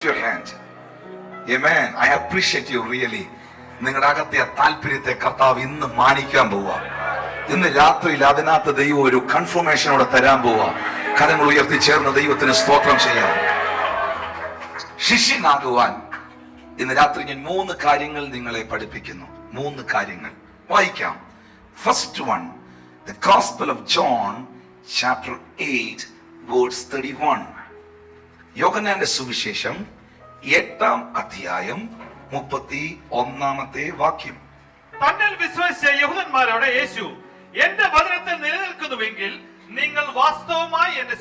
your hand. Amen. I appreciate you really. നിങ്ങളുടെ അകത്തെ താല്പര്യത്തെ കർത്താവ് ഇന്ന് മാനിക്കാൻ പോവുക. ഇന്ന് രാത്രിയിൽ അതിനകത്ത് ദൈവം ഒരു കൺഫർമേഷനോടെ തരാൻ പോവുക. കരങ്ങൾ ഉയർത്തി ചേർന്ന് ദൈവത്തിന് സ്തോത്രം ചെയ്യാം. ശിഷ്യനാകുവാൻ ഇന്ന് രാത്രി ഞാൻ 3 കാര്യങ്ങൾ നിങ്ങളെ പഠിപ്പിക്കുന്നു. 3 കാര്യങ്ങൾ വായിക്കാം. First one, the Gospel of John chapter 8 verse 31. യോഹന്നാന്റെ സുവിശേഷം 8-ാം അധ്യായം 31-ാമത്തെ വാക്യം. തന്നിൽ വിശ്വസിച്ച യഹൂദന്മാരോട് യേശു, എന്റെ വചനത്തിൽ നിലനിൽക്കുന്നുവെങ്കിൽ നിങ്ങൾ വാസ്തവമായി എന്റെ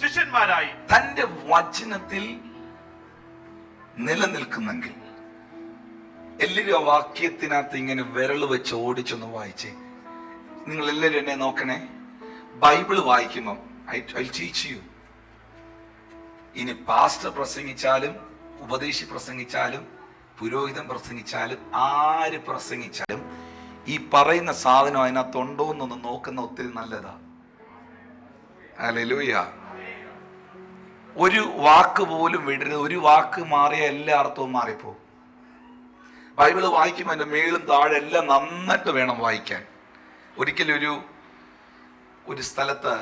ശിഷ്യന്മാരായി. തന്റെ വചനത്തിൽ നിലനിൽക്കുന്നെങ്കിൽ. എല്ലാവരും ആ വാക്യത്തിനകത്ത് ഇങ്ങനെ വിരൽ വെച്ച് ഓടിച്ചൊന്ന് വായിച്ചേ. നിങ്ങൾ എല്ലാവരും എന്നെ നോക്കണേ. ബൈബിള് വായിക്കുമ്പം ഐ ടീച്ച് യു. ഇനി പാസ്റ്റർ പ്രസംഗിച്ചാലും ഉപദേശി പ്രസംഗിച്ചാലും പുരോഹിതൻ പ്രസംഗിച്ചാലും ആര് പ്രസംഗിച്ചാലും ഈ പറയുന്ന സാധനം അതിനകത്തുണ്ടോ എന്നൊന്ന് നോക്കുന്ന ഒത്തിരി നല്ലതാ. ഹല്ലേലൂയ. ഒരു വാക്ക് പോലും വിടരുത്. ഒരു വാക്ക് മാറിയ എല്ലാ അർത്ഥവും മാറിപ്പോ. ബൈബിള് വായിക്കുമ്പോൾ അതിന്റെ മേളും താഴെ എല്ലാം നന്നായിട്ട് വേണം വായിക്കാൻ. ഒരിക്കലും ഒരു സ്ഥലത്ത്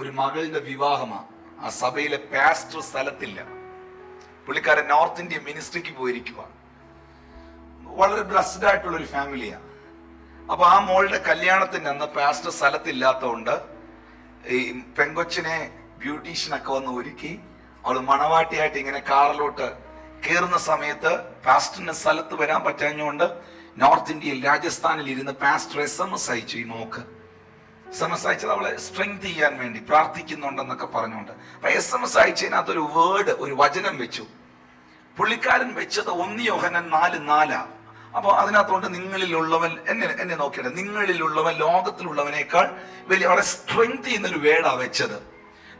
ഒരു മകളുടെ വിവാഹമാണ്. ആ സഭയിലെ പാസ്റ്റർ സ്ഥലത്തില്ല. പുള്ളിക്കാരൻ നോർത്ത് ഇന്ത്യ മിനിസ്ട്രിക്ക് പോയിരിക്കുക. വളരെ ബ്ലസ്ഡ് ആയിട്ടുള്ള ഒരു ഫാമിലിയാണ്. അപ്പൊ ആ മോളുടെ കല്യാണത്തിന് അന്ന് പാസ്റ്റർ സ്ഥലത്തില്ലാത്തതുകൊണ്ട് ഈ പെങ്കൊച്ചിനെ ബ്യൂട്ടീഷ്യനൊക്കെ വന്ന് ഒരുക്കി അവള് മണവാട്ടിയായിട്ട് ഇങ്ങനെ കാറിലോട്ട് കയറുന്ന സമയത്ത് പാസ്റ്ററിന് സ്ഥലത്ത് വരാൻ പറ്റാഞ്ഞുകൊണ്ട് നോർത്ത് ഇന്ത്യയിൽ രാജസ്ഥാനിൽ ഇരുന്ന് പാസ്റ്റർ SMS അയച്ചു. ഈ മോക്ക് SMS അയച്ചത് അവളെ സ്ട്രെങ്ത് ചെയ്യാൻ വേണ്ടി പ്രാർത്ഥിക്കുന്നുണ്ടെന്നൊക്കെ പറഞ്ഞുകൊണ്ട്. അപ്പൊ SMS അയച്ചതിനകത്ത് ഒരു വേർഡ്, ഒരു വചനം വെച്ചു. പുള്ളിക്കാരൻ വെച്ചത് 1 യോഹന്നാൻ 4:4. അപ്പൊ അതിനകത്തോണ്ട് നിങ്ങളിലുള്ളവൻ എന്നെ നോക്കിയിട്ട്, നിങ്ങളിലുള്ളവൻ ലോകത്തിലുള്ളവനേക്കാൾ വലിയ അവളെ സ്ട്രെങ്ത് ചെയ്യുന്നൊരു വേർഡാ വെച്ചത്.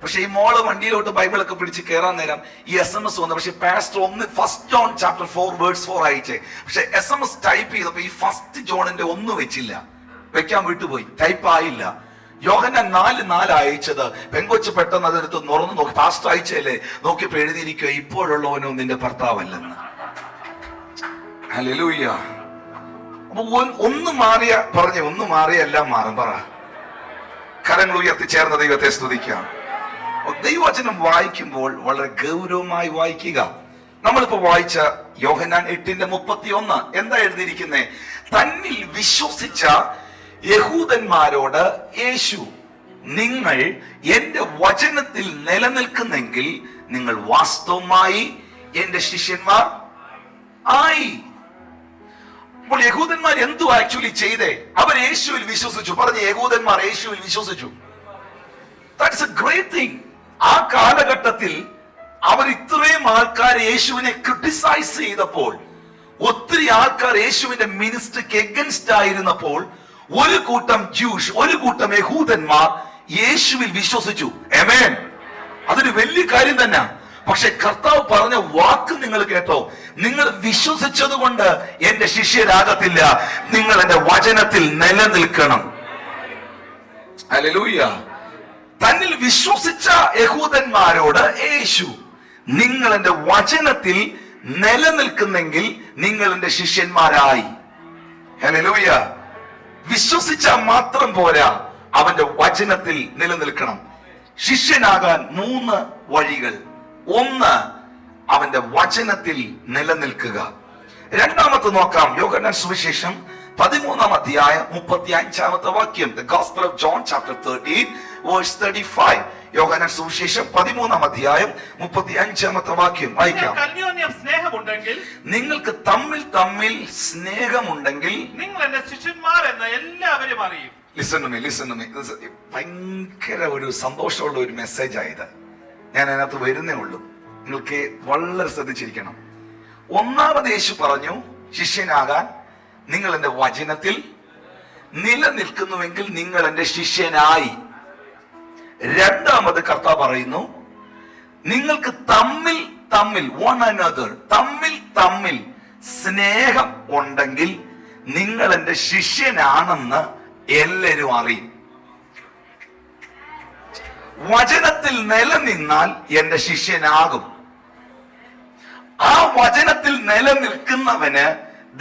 പക്ഷെ ഈ മോള് വണ്ടിയിലോട്ട് ബൈബിളൊക്കെ പിടിച്ച് കയറാൻ നേരം ഈ SMS വന്നു. പക്ഷെ പാസ്റ്റർ 1 ജോൺ ചാപ്റ്റർ 4 വേഴ്സ് 4 അയച്ചേ. പക്ഷെ SMS ടൈപ്പ് ചെയ്തപ്പോ ഈ 1 ജോണിന്റെ 1 വെച്ചില്ല, വെക്കാൻ വിട്ടുപോയി, ടൈപ്പ് ആയില്ല. യോഹന്നാൻ 4:4 അയച്ചത്. പെങ്കൊച്ച് പെട്ടെന്ന് അതെടുത്ത് തുറന്നു നോക്കി. പാസ്റ്റർ അയച്ചല്ലേ, നോക്കിയപ്പോ എഴുതിയിരിക്കുക, ഇപ്പോഴുള്ളവനോ നിന്റെ ഭർത്താവല്ലെന്ന്. ഹല്ലേലൂയ. അപ്പൊ ഒന്ന് മാറിയ പറഞ്ഞേ, ഒന്ന് മാറിയ എല്ലാം മാറും. പറ. കരങ്ങൾ ഉയർത്തി ചേർന്ന ദൈവത്തെ സ്തുതിക്കാം. ദൈവവചനം വായിക്കുമ്പോൾ വളരെ ഗൗരവമായി വായിക്കുക. നമ്മളിപ്പോ വായിച്ച യോഹന്നാൻ 8:31 എന്താ എഴുതിയിരിക്കുന്നേ? തന്നിൽ വിശ്വസിച്ച യഹൂദന്മാരോട് യേശു, നിങ്ങൾ എന്റെ വചനത്തിൽ നിലനിൽക്കുന്നെങ്കിൽ നിങ്ങൾ വാസ്തവമായി എന്റെ ശിഷ്യന്മാർ ആയി. അപ്പോൾ യഹൂദന്മാർ എന്തു ആക്ച്വലി ചെയ്തേ? അവർ യേശുവിൽ വിശ്വസിച്ചു. പറഞ്ഞ യഹൂദന്മാർ യേശുവിൽ വിശ്വസിച്ചു. That's A great thing. ആ കാലഘട്ടത്തിൽ അവർ ഇത്രയും ആൾക്കാർ യേശുവിനെ ക്രിട്ടിസൈസ് ചെയ്തപ്പോൾ, ഒത്തിരി ആൾക്കാർ യേശുവിന്റെ മിനിസ്ട്രിക്ക് എഗൻസ്റ്റ് ആയിരുന്നപ്പോൾ, ഒരു കൂട്ടം ജൂഷ്, ഒരു കൂട്ടം യഹൂദന്മാർ യേശുവിൽ വിശ്വസിച്ചു. ആമേൻ. അതൊരു വലിയ കാര്യം തന്നെ. പക്ഷെ കർത്താവ് പറഞ്ഞ വാക്ക് നിങ്ങൾ കേട്ടോ? നിങ്ങൾ വിശ്വസിച്ചത് കൊണ്ട് എന്റെ ശിഷ്യരാകത്തില്ല, നിങ്ങൾ എന്റെ വചനത്തിൽ നിലനിൽക്കണം. ഹല്ലേലൂയ. തന്നിൽ വിശ്വസിച്ച യഹൂദന്മാരോട് യേശു, നിങ്ങൾ എന്റെ വചനത്തിൽ നിലനിൽക്കുന്നെങ്കിൽ നിങ്ങൾ എന്റെ ശിഷ്യന്മാരായി. ഹല്ലേലൂയ. വിശ്വസിച്ചാൽ മാത്രം പോരാ, അവന്റെ വചനത്തിൽ നിലനിൽക്കണം. ശിഷ്യനാകാൻ 3 വഴികൾ. 1, അവന്റെ വചനത്തിൽ നിലനിൽക്കുക. രണ്ടാമത്തെ നോക്കാം. യോഹന്നാൻ സുവിശേഷം 13-ാം അധ്യായം 35-ാമത്തെ വാക്യം. The Gospel of John chapter 13 verse 35. യോഹന്നാൻ സുവിശേഷം 13-ാം അധ്യായം 35-ാമത്തെ വാക്യം വായിക്കാം. സ്നേഹമുണ്ടെങ്കിൽ, നിങ്ങൾക്ക് തമ്മിൽ തമ്മിൽ സ്നേഹമുണ്ടെങ്കിൽ നിങ്ങൾ എന്റെ ശിഷ്യന്മാർ എന്ന് എല്ലാവരും അറിയും. Listen to me. ഭയങ്കര ഒരു സന്തോഷമുള്ള ഒരു മെസ്സേജ് ആയത്. ഞാൻ അതിനകത്ത് വരുന്നേ ഉള്ളൂ. നിങ്ങൾക്ക് വളരെ ശ്രദ്ധിച്ചിരിക്കണം. ഒന്നാമത് യേശു പറഞ്ഞു, ശിഷ്യനാകാൻ നിങ്ങൾ എന്റെ വചനത്തിൽ നിലനിൽക്കുന്നുവെങ്കിൽ നിങ്ങൾ എന്റെ ശിഷ്യനായി. രണ്ടാമത് കർത്താവ് പറയുന്നു, നിങ്ങൾക്ക് തമ്മിൽ തമ്മിൽ one another തമ്മിൽ സ്നേഹം ഉണ്ടെങ്കിൽ നിങ്ങൾ എന്റെ ശിഷ്യനാണെന്ന് എല്ലാവരും അറിയും. വചനത്തിൽ നിലനിന്നാൽ എന്റെ ശിഷ്യനാകും. ആ വചനത്തിൽ നിലനിൽക്കുന്നവന്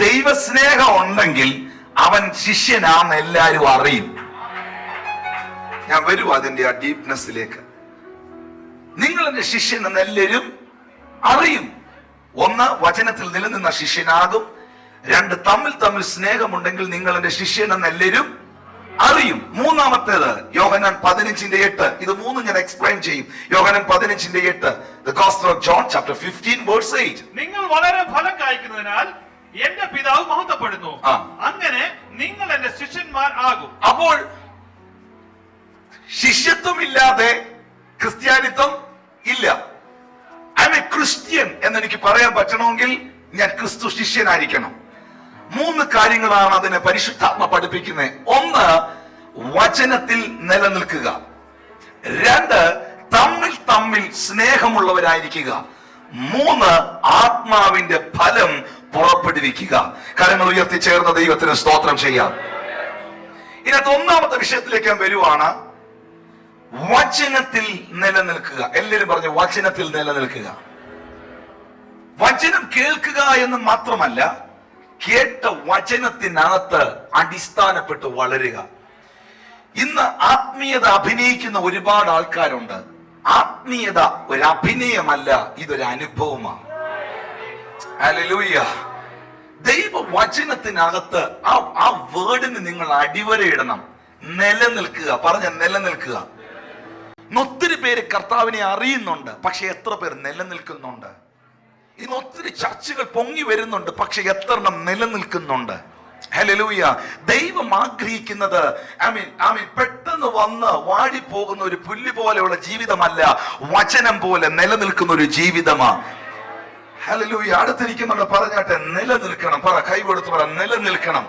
ദൈവസ്നേഹം ഉണ്ടെങ്കിൽ അവൻ ശിഷ്യനാന്ന് എല്ലാരും അറിയും. ഞാൻ വരും അതിന്റെ ആ ഡീപ്നെസ്സിലേക്ക്. നിങ്ങൾ എന്റെ ശിഷ്യൻ എന്ന് എല്ലാവരും അറിയും. ഒന്ന്, വചനത്തിൽ നിലനിന്ന ശിഷ്യനാകും. രണ്ട്, തമ്മിൽ സ്നേഹമുണ്ടെങ്കിൽ നിങ്ങൾ എന്റെ ശിഷ്യൻ എന്ന് എല്ലാവരും അറിയും. മൂന്നാമത്തേത് യോഹന്നാൻ 15:8. ഇത് മൂന്നും ഞാൻ എക്സ്പ്ലെയിൻ ചെയ്യും. യോഹന്നാൻ 15:8, The Gospel of John chapter 15 verse 8. നിങ്ങൾ വളരെ ഫലം കായ്ക്കുന്നതിനാൽ എന്റെ പിതാവ് മഹത്വപ്പെടുന്നു, അങ്ങനെ നിങ്ങൾ എന്റെ ശിഷ്യന്മാർ ആകും. അപ്പോൾ ശിഷ്യത്വം ഇല്ലാതെ ക്രിസ്ത്യാനിത്വം ഇല്ല. ഐ എം എ ക്രിസ്ത്യൻ എന്നെനിക്ക് പറയാൻ പറ്റണമെങ്കിൽ ഞാൻ ക്രിസ്തു ശിഷ്യനായിരിക്കണം. 3 കാര്യങ്ങളാണ് അതിനെ പരിശുദ്ധാത്മ പഠിപ്പിക്കുന്നത്. 1, വചനത്തിൽ നിലനിൽക്കുക. 2, തമ്മിൽ സ്നേഹമുള്ളവരായിരിക്കുക. 3, ആത്മാവിന്റെ ഫലം പുറപ്പെടുവിക്കുക. കരങ്ങൾ ഉയർത്തിച്ചേർന്ന ദൈവത്തിന് സ്തോത്രം ചെയ്യാം. ഇതിനകത്ത് 1ാമത്തെ വിഷയത്തിലേക്ക് ഞാൻ വരുവാണ്. വചനത്തിൽ നിലനിൽക്കുക. എല്ലാവരും പറഞ്ഞു വചനത്തിൽ നിലനിൽക്കുക. വചനം കേൾക്കുക എന്ന് മാത്രമല്ല, കേട്ട വചനത്തിനകത്ത് അടിസ്ഥാനപ്പെട്ട് വളരുക. ഇന്ന് ആത്മീയത അഭിനയിക്കുന്ന ഒരുപാട് ആൾക്കാരുണ്ട്. ആത്മീയത ഒരു അഭിനയമല്ല, ഇതൊരു അനുഭവമാണ്. ഹല്ലേലൂയ. ദൈവ വചനത്തിനകത്ത് ആ വേർഡിന് നിങ്ങൾ അടിവരയിടണം. നിലനിൽക്കുക. പറഞ്ഞ നിലനിൽക്കുക. ഒത്തിരി പേര് കർത്താവിനെ അറിയുന്നുണ്ട്, പക്ഷെ എത്ര പേർ നിലനിൽക്കുന്നുണ്ട്? ഇന്ന് ഒത്തിരി ചർച്ചകൾ പൊങ്ങി വരുന്നുണ്ട്, പക്ഷെ എത്ര എണ്ണം നിലനിൽക്കുന്നുണ്ട്? ഹല്ലേലൂയ. ദൈവം ആഗ്രഹിക്കുന്നത് പെട്ടെന്ന് വന്ന് വാടിപ്പോകുന്ന ഒരു പുല്ല് പോലെയുള്ള ജീവിതമല്ല, വചനം പോലെ നിലനിൽക്കുന്ന ഒരു ജീവിതമാണ്. ഹല്ലേലൂയ. അടുത്തിരിക്കുന്നുള്ള പറഞ്ഞാട്ടെ, നിലനിൽക്കണം. പറ, കൈ കൊടുത്ത് പറ, നിലനിൽക്കണം.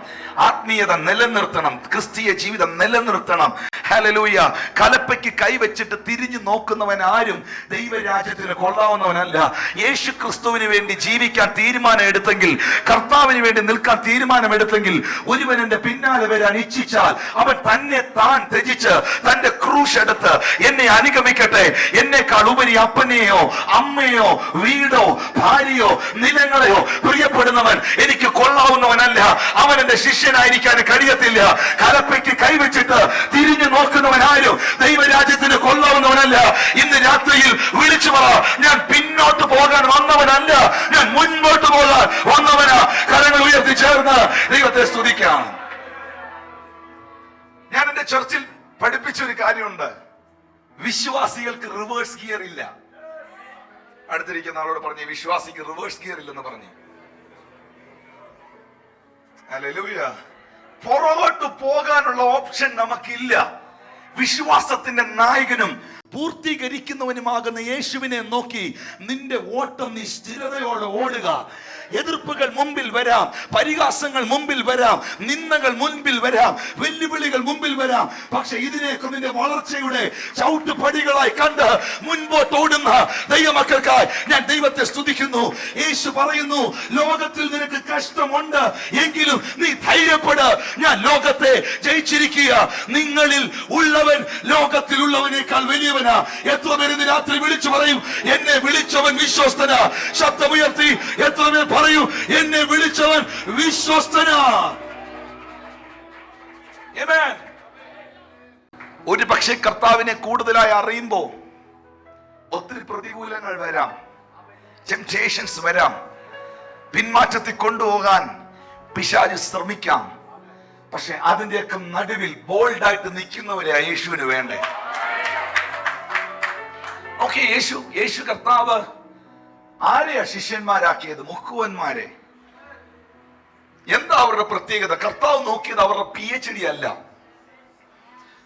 ആത്മീയത നിലനിർത്തണം. ക്രിസ്തീയ ജീവിതം നിലനിർത്തണം. ഹല്ലേലൂയ. കലപ്പയ്ക്ക് കൈവച്ചിട്ട് തിരിഞ്ഞു നോക്കുന്നവൻ ആരും ദൈവരാജ്യത്തിന് കൊള്ളാവുന്നവനല്ല. യേശു ക്രിസ്തുവിന് വേണ്ടി ജീവിക്കാൻ തീരുമാനം എടുത്തെങ്കിൽ, കർത്താവിന് വേണ്ടി നിൽക്കാൻ തീരുമാനമെടുത്തെങ്കിൽ, ഒരുവൻ എന്റെ പിന്നാലെ വരാൻ ഇച്ഛിച്ചാൽ അവൻ തന്നെ താൻ ത്യജിച്ച് തന്റെ ക്രൂശ് എടുത്ത് എന്നെ അനുഗമിക്കട്ടെ. എന്നേക്കാൾ ഉപരി അപ്പനെയോ അമ്മയോ വീടോ ഭാര്യയോ നിലങ്ങളെയോ പ്രിയപ്പെടുന്നവൻ എനിക്ക് കൊള്ളാവുന്നവനല്ല. അവൻ എന്റെ ശിഷ്യനായിരിക്കാൻ കഴിയത്തില്ല. കലപ്പയ്ക്ക് കൈവച്ചിട്ട് തിരിഞ്ഞു നോക്കുന്നവൻ ആരും ദൈവരാജ്യത്തിന് കൊള്ളാവുന്നവനല്ല. ഇന്ന് രാത്രിയിൽ വിളിച്ചു പറ, ഞാൻ പിന്നോട്ട് പോകാൻ വന്നവനല്ല, ഞാൻ മുൻപോട്ട് പോകാൻ വന്നവനാ. കരങ്ങൾ ഉയർത്തി ചേർന്ന് ദൈവത്തെ സ്തുതിക്കാം. ഞാൻ എന്റെ ചർച്ചിൽ പഠിപ്പിച്ചൊരു കാര്യമുണ്ട്. വിശ്വാസികൾക്ക് റിവേഴ്സ് ഗിയർ ഇല്ല. അടുത്തിരിക്കുന്ന ആളോട് പറഞ്ഞു, വിശ്വാസിക്ക് റിവേഴ്സ് ഗിയർ ഇല്ലെന്ന് പറഞ്ഞു. ഹല്ലേലൂയ. പുറകോട്ട് പോകാനുള്ള ഓപ്ഷൻ നമുക്കില്ല. വിശ്വാസത്തിന്റെ നായകനും പൂർത്തീകരിക്കുന്നവനുമാകുന്ന യേശുവിനെ നോക്കി നിന്റെ ഓട്ടം നീ സ്ഥിരതയോടെ ഓടുക. എതിർപ്പുകൾ മുമ്പിൽ വരാം, പരിഹാസങ്ങൾ മുമ്പിൽ വരാം, നിന്ദകൾ മുൻപിൽ വരാം, വെല്ലുവിളികൾ മുമ്പിൽ വരാം. പക്ഷെ ഇതിനേക്ക് നിന്റെ വളർച്ചയുടെ ചവിട്ടുപടികളായി കണ്ട് മുൻപോട്ട് ഓടുന്ന ദൈവമക്കൾക്കായി ഞാൻ ദൈവത്തെ സ്തുതിക്കുന്നു. യേശു പറയുന്നു, ലോകത്തിൽ നിനക്ക് കഷ്ടമുണ്ട്, എങ്കിലും നീ ധൈര്യപ്പെട്, ഞാൻ ലോകത്തെ ജയിച്ചിരിക്കുക. നിങ്ങളിൽ ഉള്ളവൻ ലോകത്തിലുള്ളവനേക്കാൾ വലിയവനാ. എത്ര പേര് ഇന്ന് രാത്രി വിളിച്ചു പറയും, എന്നെ വിളിച്ചവൻ വിശ്വസ്തനാ? ശബ്ദമുയർത്തി എത്ര പേർ പറയൂ, എന്നെ വിളിച്ചവൻ വിശ്വസ്തനാ? ആമേൻ. ഒരു പക്ഷേ കർത്താവിനെ കൂടുതലായി അറിയുമ്പോ ഒത്തിരി പ്രതികൂലങ്ങൾ വരാം, ടെംപ്റ്റേഷൻസ് വരാം, പിന്മാറ്റത്തിൽ കൊണ്ടുപോകാൻ പിശാച് ശ്രമിക്കാം. പക്ഷെ അതിന്റെയൊക്കെ നടുവിൽ ബോൾഡായിട്ട് നിൽക്കുന്നവരെ യേശുവിന് വേണ്ടേ? ഓക്കെ, യേശു കർത്താവ് ആരെയാ ശിഷ്യന്മാരാക്കിയത്? മുക്കുവന്മാരെ. എന്താ അവരുടെ പ്രത്യേകത? കർത്താവ് നോക്കിയത് അവരുടെ PhD അല്ല,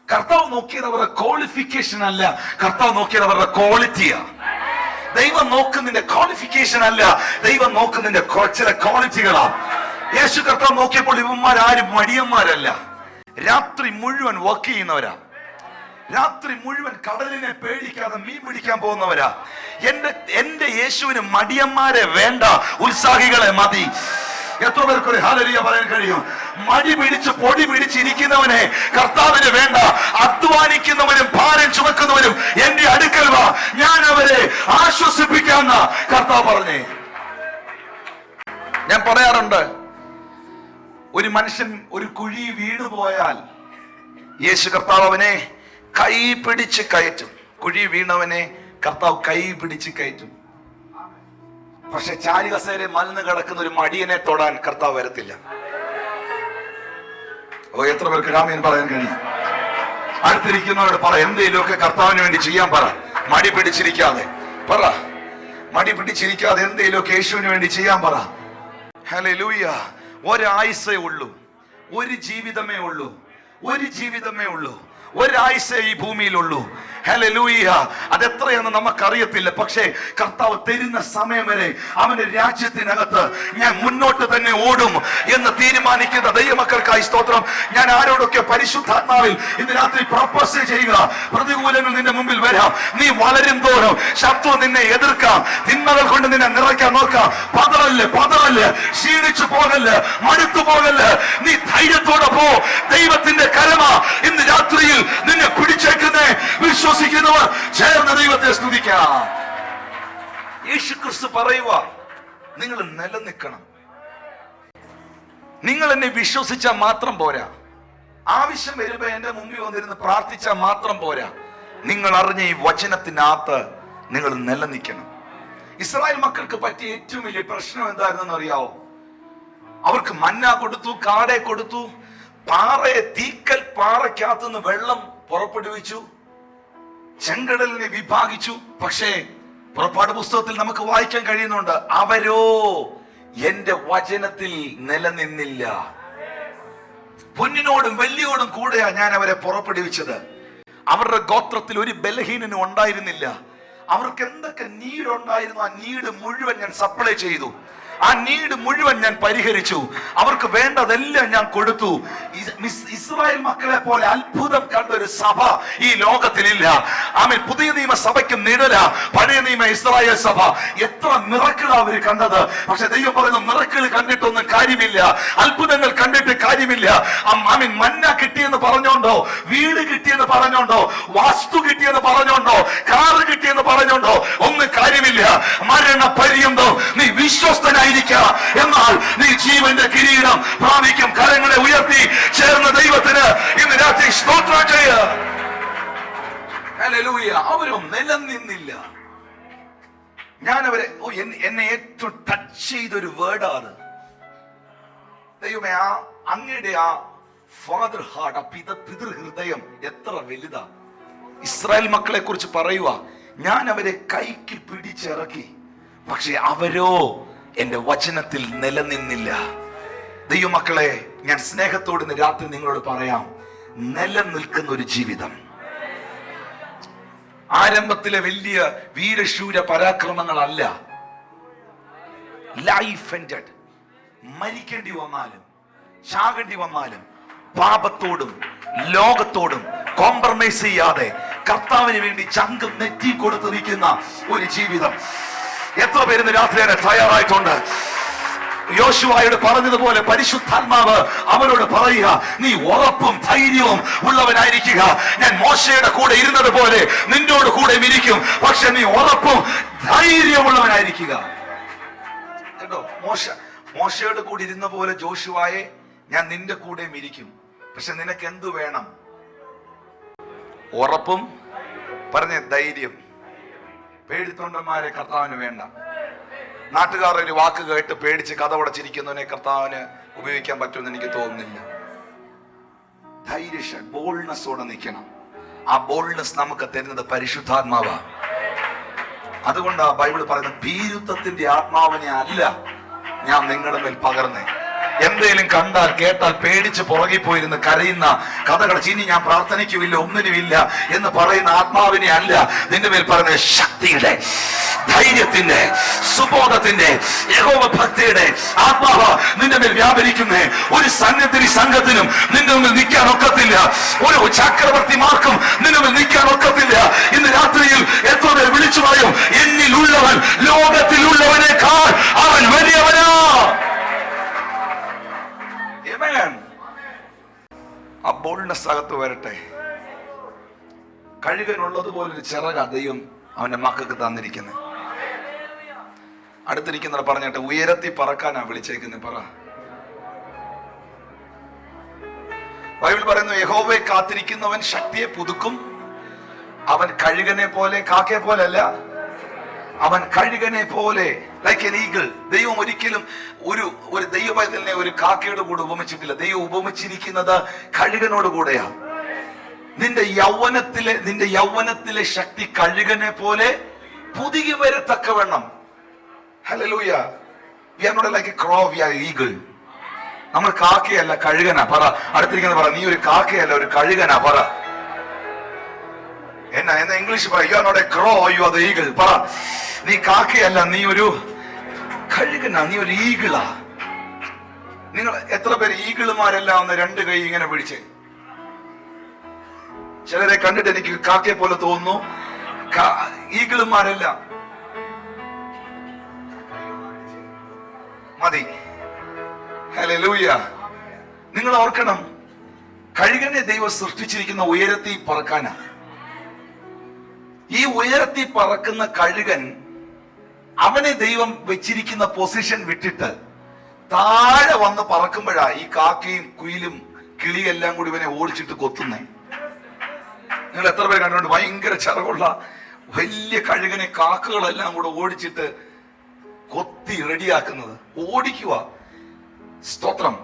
കർത്താവ് നോക്കിയത് അവരുടെ ക്വാളിഫിക്കേഷൻ അല്ല, കർത്താവ് നോക്കിയത് അവരുടെ ക്വാളിറ്റിയാ. ദൈവം നോക്കുന്നതിന്റെ ക്വാളിഫിക്കേഷൻ അല്ല, ദൈവം നോക്കുന്നതിന്റെ ചില ക്വാളിറ്റികളാ. യേശു കർത്താവ് നോക്കിയപ്പോൾ ഇവന്മാരാരും മടിയന്മാരല്ല, രാത്രി മുഴുവൻ വർക്ക് ചെയ്യുന്നവരാ, രാത്രി മുഴുവൻ കടലിനെ പേടിക്കാതെ മീൻ പിടിക്കാൻ പോകുന്നവരാ. എന്റെ യേശുവിന് മടിയന്മാരെ വേണ്ട, ഉത്സാഹികളെ മതി. എത്ര പേർക്കൊരു ഹല്ലേലൂയ പറയാൻ കഴിയും? മടി പിടിച്ച് പൊടി പിടിച്ചിരിക്കുന്നവനെ കർത്താവിന് വേണ്ട. അധ്വാനിക്കുന്നവനും ഭാരം ചുമക്കുന്നവനും എന്റെ അടുക്കൽ വാ, ഞാൻ അവരെ ആശ്വസിപ്പിക്കാമെന്ന കർത്താവ് പറഞ്ഞേ. ഞാൻ പറയാറുണ്ട്, ഒരു മനുഷ്യൻ ഒരു കുഴി വീണു പോയാൽ യേശു കർത്താവ് അവനെ കൈ പിടിച്ച് കയറ്റും. കുഴി വീണവനെ കർത്താവ് കൈ പിടിച്ച് കയറ്റും. പക്ഷെ ചാരികസേരെ മലന്ന് കിടക്കുന്ന ഒരു മടിയനെ തൊടാൻ കർത്താവ് വരത്തില്ല. ഓ, എത്ര പേർക്ക് രാമൻ പറയാൻ കഴിയും? അടുത്തിരിക്കുന്നവരോട് പറ, എന്തെങ്കിലുമൊക്കെ കർത്താവിന് വേണ്ടി ചെയ്യാൻ പറ. മടി പിടിച്ചിരിക്കാതെ പറ, മടി പിടിച്ചിരിക്കാതെ എന്തെങ്കിലുമൊക്കെ യേശുവിന് വേണ്ടി ചെയ്യാൻ പറ. ഹല്ലേലൂയ. ഒരായുസ്സേ ഉള്ളൂ, ഒരു ജീവിതമേ ഉള്ളൂ, ഒരു ജീവിതമേ ഉള്ളൂ, ഒരായുസ്സേ ഈ ഭൂമിയിലുള്ളൂ. ഹല്ലേലൂയ. അതെത്രയെന്ന് നമുക്കറിയത്തില്ല. പക്ഷേ കർത്താവ് തരുന്ന സമയം വരെ അവന്റെ രാജ്യത്തിനകത്ത് ഞാൻ മുന്നോട്ട് തന്നെ ഓടും എന്ന് തീരുമാനിക്കുന്ന ദൈവമക്കൾക്കായി സ്തോത്രം. ഞാൻ ആരോടൊക്കെ പരിശുദ്ധാത്മാവിൽ ഇന്ന് രാത്രി പ്രൊപ്പോസ് ചെയ്യുക. പ്രതികൂലങ്ങൾ നിന്റെ മുമ്പിൽ വരാം. നീ വളരും തോറും ശത്രു നിന്നെ എതിർക്കാം, തിന്മകൾ കൊണ്ട് നിന്നെ നിറയ്ക്കാൻ നോക്കാം. പതറല്ല്, ക്ഷീണിച്ചു പോകല്ല്, മടുത്തു പോകല്ല്. നീ ധൈര്യത്തോടെ പോ. ദൈവത്തിന്റെ കരമ ഇന്ന് രാത്രിയിൽ നിന്നെ പിടിച്ചേക്കുന്നേ. വിശ്വസിക്കുന്നവർ ചേർന്ന് ദൈവത്തെ സ്തുതിക്കാം. യേശു ക്രിസ്തു പറയുക, നിങ്ങൾ നിലനിൽക്കണം. നിങ്ങൾ എന്നെ വിശ്വസിച്ചാൽ മാത്രം പോരാ. ആവശ്യം വരുമ്പോ എന്റെ മുമ്പിൽ വന്നിരുന്ന് പ്രാർത്ഥിച്ചാൽ മാത്രം പോരാ. നിങ്ങൾ അറിഞ്ഞ ഈ വചനത്തിനകത്ത് നിങ്ങൾ നിലനിൽക്കണം. ഇസ്രായേൽ മക്കൾക്ക് പറ്റിയ ഏറ്റവും വലിയ പ്രശ്നം എന്തായിരുന്നെന്ന് അറിയാവോ? അവർക്ക് മന്ന കൊടുത്തു, കാടേ കൊടുത്തു, പാറയെ തീക്കൽ പാറയ്ക്കകത്തുനിന്ന് വെള്ളം പുറപ്പെടുവിച്ചു, ചെങ്കടലിനെ വിഭാഗിച്ചു. പക്ഷേ പുറപ്പാട് പുസ്തകത്തിൽ നമുക്ക് വായിക്കാൻ കഴിയുന്നുണ്ട്, അവരോ എന്റെ വചനത്തിൽ നിലനിന്നില്ല. പൊന്നിനോടും വെള്ളിയോടും കൂടെയാ ഞാൻ അവരെ പുറപ്പെടുവിച്ചത്. അവരുടെ ഗോത്രത്തിൽ ഒരു ബലഹീനനും ഉണ്ടായിരുന്നില്ല. അവർക്ക് എന്തൊക്കെ നീഡ് ഉണ്ടായിരുന്നു, ആ നീഡ് മുഴുവൻ ഞാൻ സപ്ലൈ ചെയ്തു. ആ നീഡ് മുഴുവൻ ഞാൻ പരിഹരിച്ചു. അവർക്ക് വേണ്ടതെല്ലാം ഞാൻ കൊടുത്തു. ഇസ്രായേൽ മക്കളെ പോലെ അത്ഭുതം കണ്ട ഒരു സഭ ഈ ലോകത്തിലില്ല. ആമേൻ. പുതിയ നിയമ സഭയ്ക്ക് നിഴല പഴയ നിയമ ഇസ്രായേൽ സഭ. എത്ര മിറക്കിളാ അവര് കണ്ടത്. പക്ഷെ ദൈവം പറയുന്നു, മിറക്കിൾ കണ്ടിട്ടൊന്നും കാര്യമില്ല, അത്ഭുതങ്ങൾ കണ്ടിട്ട് കാര്യമില്ല. ആമേൻ. മന്ന കിട്ടിയെന്ന് പറഞ്ഞോണ്ടോ, വീട് കിട്ടിയെന്ന് പറഞ്ഞോണ്ടോ, വാസ്തു കിട്ടിയെന്ന് പറഞ്ഞോണ്ടോ, കാറ് കിട്ടിയെന്ന് പറഞ്ഞോണ്ടോ ഒന്നും കാര്യമില്ല. മരണപര്യന്തം നീ വിശ്വസ്തനായിരിക്കുക. എന്നാൽ നീ ജീവന്റെ കിരീടം പ്രാപിക്കും. കരങ്ങളെ ഉയർത്തി ചേർന്ന ദൈവത്തിന് ഇന്ന് രാത്രി സ്തോത്രം ചെയ്യുക. ഹല്ലേലൂയ. അവരും നിലനിന്നില്ല. ഞാൻ അവരെ എന്നെ ഏറ്റവും ടച്ച് ചെയ്തൊരു വേർഡാണ്. ദൈവമേ, ആ അങ്ങയുടെ ആ ഫാദർ ഹാർട്ട്, ആ പിതൃഹൃദയം എത്ര വലുതാ. ഇസ്രായേൽ മക്കളെ കുറിച്ച് പറയുക, ഞാൻ അവരെ കൈക്ക് പിടിച്ചിറക്കി, പക്ഷെ അവരോ എന്റെ വചനത്തിൽ നിലനിന്നില്ല. ദൈവമക്കളെ, ഞാൻ സ്നേഹത്തോട് ഇന്ന് രാത്രി നിങ്ങളോട് പറയാം, നിലനിൽക്കുന്ന ഒരു ജീവിതം. ആരംഭത്തിലെ വലിയ വീരശൂര പരാക്രമങ്ങളല്ല. Life ended. മരിക്കേണ്ടി വന്നാലും ചാകേണ്ടി വന്നാലും പാപത്തോടും ലോകത്തോടും കോംപ്രമൈസ് ചെയ്യാതെ കർത്താവിന് വേണ്ടി ചങ്കം നെറ്റി കൊടുത്തിരിക്കുന്ന ഒരു ജീവിതം. എത്ര പേര് രാത്രി തയ്യാറായിട്ടുണ്ട്? യോശുവയോട് പറഞ്ഞതുപോലെ പരിശുദ്ധാത്മാവ് അവരോട് പറയുക, നീ ഉറപ്പും ധൈര്യവും ഉള്ളവനായിരിക്കുക. ഞാൻ മോശയുടെ കൂടെ ഇരുന്നത് പോലെ നിന്നോട് കൂടെ ഇരിക്കും, പക്ഷെ നീ ഉറപ്പും ധൈര്യമുള്ളവനായിരിക്കുക. കേട്ടോ, മോശയുടെ കൂടെ ഇരുന്ന പോലെ ജോഷുവായെ ഞാൻ നിന്റെ കൂടെ ഇരിക്കും. പക്ഷെ നിനക്ക് എന്തു വേണം? ഉറപ്പും പറഞ്ഞ ധൈര്യം. പേടിത്തൊണ്ടന്മാരെ കർത്താവിന് വേണ്ട. നാട്ടുകാർ ഒരു വാക്ക് കേട്ട് പേടിച്ച് കഥവടച്ചിരിക്കുന്നവനെ കർത്താവിന് ഉപയോഗിക്കാൻ പറ്റുമെന്ന് എനിക്ക് തോന്നുന്നില്ല. ധൈര്യ ബോൾഡ്നെസ്സോടെ നിൽക്കണം. ആ ബോൾഡ്നെസ് നമുക്ക് തരുന്നത് പരിശുദ്ധാത്മാവാ. അതുകൊണ്ടാ ബൈബിൾ പറയുന്നത്, ഭീരുത്വത്തിന്റെ ആത്മാവിനെ അല്ല ഞാൻ നിങ്ങളുടെ മേൽ പകർന്നേ. എന്തേലും കണ്ടാൽ കേട്ടാൽ പേടിച്ച് പുറകെ പോയിരുന്ന് കരയുന്ന കഥകൾ, ഇനി ഞാൻ പ്രാർത്ഥനയ്ക്കുമില്ല ഒന്നിനുമില്ല എന്ന് പറയുന്ന ആത്മാവിനെ അല്ല നിന്റെ മേൽ പറയുന്ന ശക്തിയുടെ, ധൈര്യത്തിന്റെ, സുബോധത്തിന്റെ, യഹോവ ഭക്തിയുടെ ആത്മാവ് നിന്റെ മേൽ വ്യാപരിക്കുന്നേ. ഒരു സന്യത്തിരി സംഘത്തിനും നിന്റെ മുമ്പിൽ നിൽക്കാൻ ഒക്കത്തില്ല. ഒരു ചക്രവർത്തിമാർക്കും നിന്റെ മുമ്പിൽ നിൽക്കാൻ ഒക്കത്തില്ല. ഇന്ന് രാത്രിയിൽ എത്ര പേർ വിളിച്ചു പറയും, എന്നിലുള്ളവൻ ലോകത്തിലുള്ളവനേക്കാൾ അവൻ വലിയവനാ. ആ ബോൾഡ്നെസ് അകത്ത് വരട്ടെ. കഴുകനുള്ളതുപോലൊരു ചിറക ദൈവം അവന്റെ മക്കൾക്ക് തന്നിരിക്കുന്നത്. അടുത്തിരിക്കുന്നവർ പറഞ്ഞിട്ട് ഉയരത്തി പറക്കാനാ വിളിച്ചേക്കുന്നത്. പറ. ബൈബിൾ പറയുന്നു, യഹോവയെ കാത്തിരിക്കുന്നവൻ ശക്തിയെ പുതുക്കും. അവൻ കഴുകനെ പോലെ, കാക്കയെ പോലെ അല്ല, അവൻ കഴുകനെ പോലെ, ലൈക്ക് എൻ ഈഗിൾ. ദൈവം ഒരിക്കലും ഒരു ദൈവപൈതലിനെ ഒരു കാക്കയുടെ കൂടെ ഉപമിച്ചിട്ടില്ല. ദൈവം ഉപമിച്ചിരിക്കുന്നത് കഴുകനോട് കൂടെയാ. നിന്റെ യൗവനത്തിലെ ശക്തി കഴുകനെ പോലെ പുതുകി വരത്തക്കവണ്ണം. Hallelujah. We are not like a crow, we are eagle. നമ്മൾ കാക്കയല്ല, കഴുകനാ. പറ. അടുത്തിരിക്കുന്നത് പറ, നീ ഒരു കാക്കയല്ല, ഒരു കഴുകനാ. പറ. എന്നാ ഇംഗ്ലീഷ് പറ. You are not a crow, you are the eagle. പറ. നീ കാക്കയല്ല, നീ ഒരു കഴുകനാ, നീ ഒരു ഈഗിളാ. നിങ്ങൾ എത്ര പേര് ഈഗിളുമാരെല്ലാം ഒന്ന് രണ്ട് കൈ ഇങ്ങനെ പിടിച്ച്? ചിലരെ കണ്ടിട്ട് എനിക്ക് കാക്കയെ പോലെ തോന്നുന്നു. ഈഗിളുമാരെല്ലാം മതി. ഹല്ലേലൂയ. നിങ്ങൾ ഓർക്കണം, കഴുകനെ ദൈവം സൃഷ്ടിച്ചിരിക്കുന്ന ഉയരത്തിൽ പറക്കാനാ. ഈ ഉയരത്തിൽ പറക്കുന്ന കഴുകൻ, അവനെ ദൈവം വെച്ചിരിക്കുന്ന പൊസിഷൻ വിട്ടിട്ട് താഴെ വന്ന് പറക്കുമ്പോഴാ ഈ കാക്കയും കുയിലും കിളിയെല്ലാം കൂടി ഇവനെ ഓടിച്ചിട്ട് കൊത്തുന്നേ. നിങ്ങൾ എത്ര പേര് കണ്ടുകൊണ്ട്? ഭയങ്കര ചിറകുള്ള വലിയ കഴുകനെ കാക്കകളെല്ലാം കൂടെ ഓടിച്ചിട്ട് കൊത്തി റെഡിയാക്കുന്നത്, ഓടിക്കുക. സ്തോത്രം.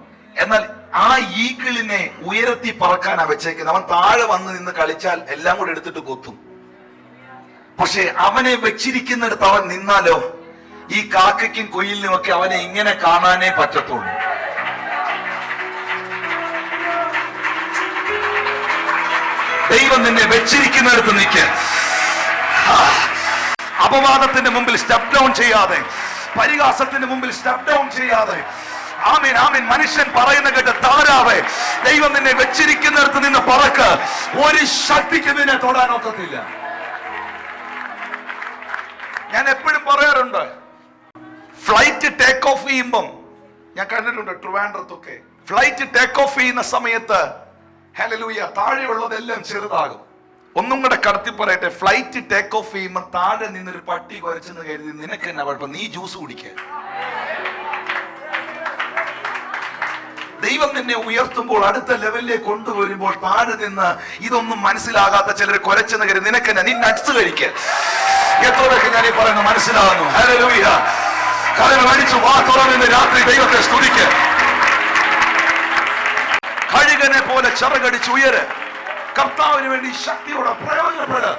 എന്നാൽ ആ ഈക്കിളിനെ ഉയരത്തി പറക്കാനാ വെച്ചേക്കുന്നത്. അവൻ താഴെ വന്ന് നിന്ന് കളിച്ചാൽ എല്ലാം കൂടെ എടുത്തിട്ട് കൊത്തും. പക്ഷെ അവനെ വെച്ചിരിക്കുന്നിടത്ത് അവൻ നിന്നാലോ, ഈ കാക്കയ്ക്കും കുയിലിനും ഒക്കെ അവനെ ഇങ്ങനെ കാണാനേ പറ്റത്തുള്ളൂ. ദൈവം നിന്നെ വെച്ചിരിക്കുന്നിടത്ത് നിൽക്ക്. അപവാദത്തിന്റെ മുമ്പിൽ സ്റ്റെപ്പ് ഡൗൺ ചെയ്യാതെ, പരിഹാസത്തിന്റെ മുമ്പിൽ സ്റ്റെപ്പ് ഡൗൺ ചെയ്യാതെ, ആമേൻ ആമേൻ, മനുഷ്യൻ പറയുന്ന കേട്ട് തളരാതെ, ദൈവം നിന്നെ വെച്ചിരിക്കുന്നിടത്ത് നിന്ന് പറക്ക്. ഒരു ശക്തിക്ക് നിന്നെ തൊടാൻ ഒക്കത്തില്ല. ഞാൻ എപ്പോഴും പറയാറുണ്ട്, ഫ്ലൈറ്റ് ടേക്ക് ഓഫ് ചെയ്യുമ്പം ഞാൻ കണ്ടിട്ടുണ്ട് ട്രിവാൻഡ്രത്തൊക്കെ ഫ്ലൈറ്റ് ടേക്ക് ഓഫ് ചെയ്യുന്ന സമയത്ത്, ഹല്ലേലൂയ, താഴെയുള്ളതെല്ലാം ചെറുതാകും. ഒന്നും കൂടെ കടത്തി പറയട്ടെ, ഫ്ലൈറ്റ് ടേക്ക് ഓഫ് ചെയ്യുമ്പോൾ താഴെ നിന്നൊരു പട്ടി കുരച്ചെന്ന് കരുതി നിനക്ക് എന്നാ കുഴപ്പം? നീ ജ്യൂസ് കുടിക്ക. ദൈവം നിന്നെ ഉയർത്തുമ്പോൾ, അടുത്ത ലെവലിലേക്ക് കൊണ്ടുവരുമ്പോൾ, താഴെ നിന്ന് ഇതൊന്നും മനസ്സിലാകാത്ത ചിലർ കുരച്ചെന്ന് കരുതി നിനക്ക് എന്നാ? നീ നട്സ് കഴിക്ക. എത്ര പേർക്ക് ഞാൻ ഈ പറയുന്നത് മനസ്സിലാകുന്നു? ഹല്ലേലൂയ. കരങ്ങൾ അടിച്ചു വാ തുറന്ന് രാത്രി ദൈവത്തെ സ്തുതിക്ക്. കഴുകനെ പോലെ ചിറകടിച്ച് ഉയര്. കർത്താവിന് വേണ്ടി ശക്തിയോടെ പ്രയോജനപ്പെട്.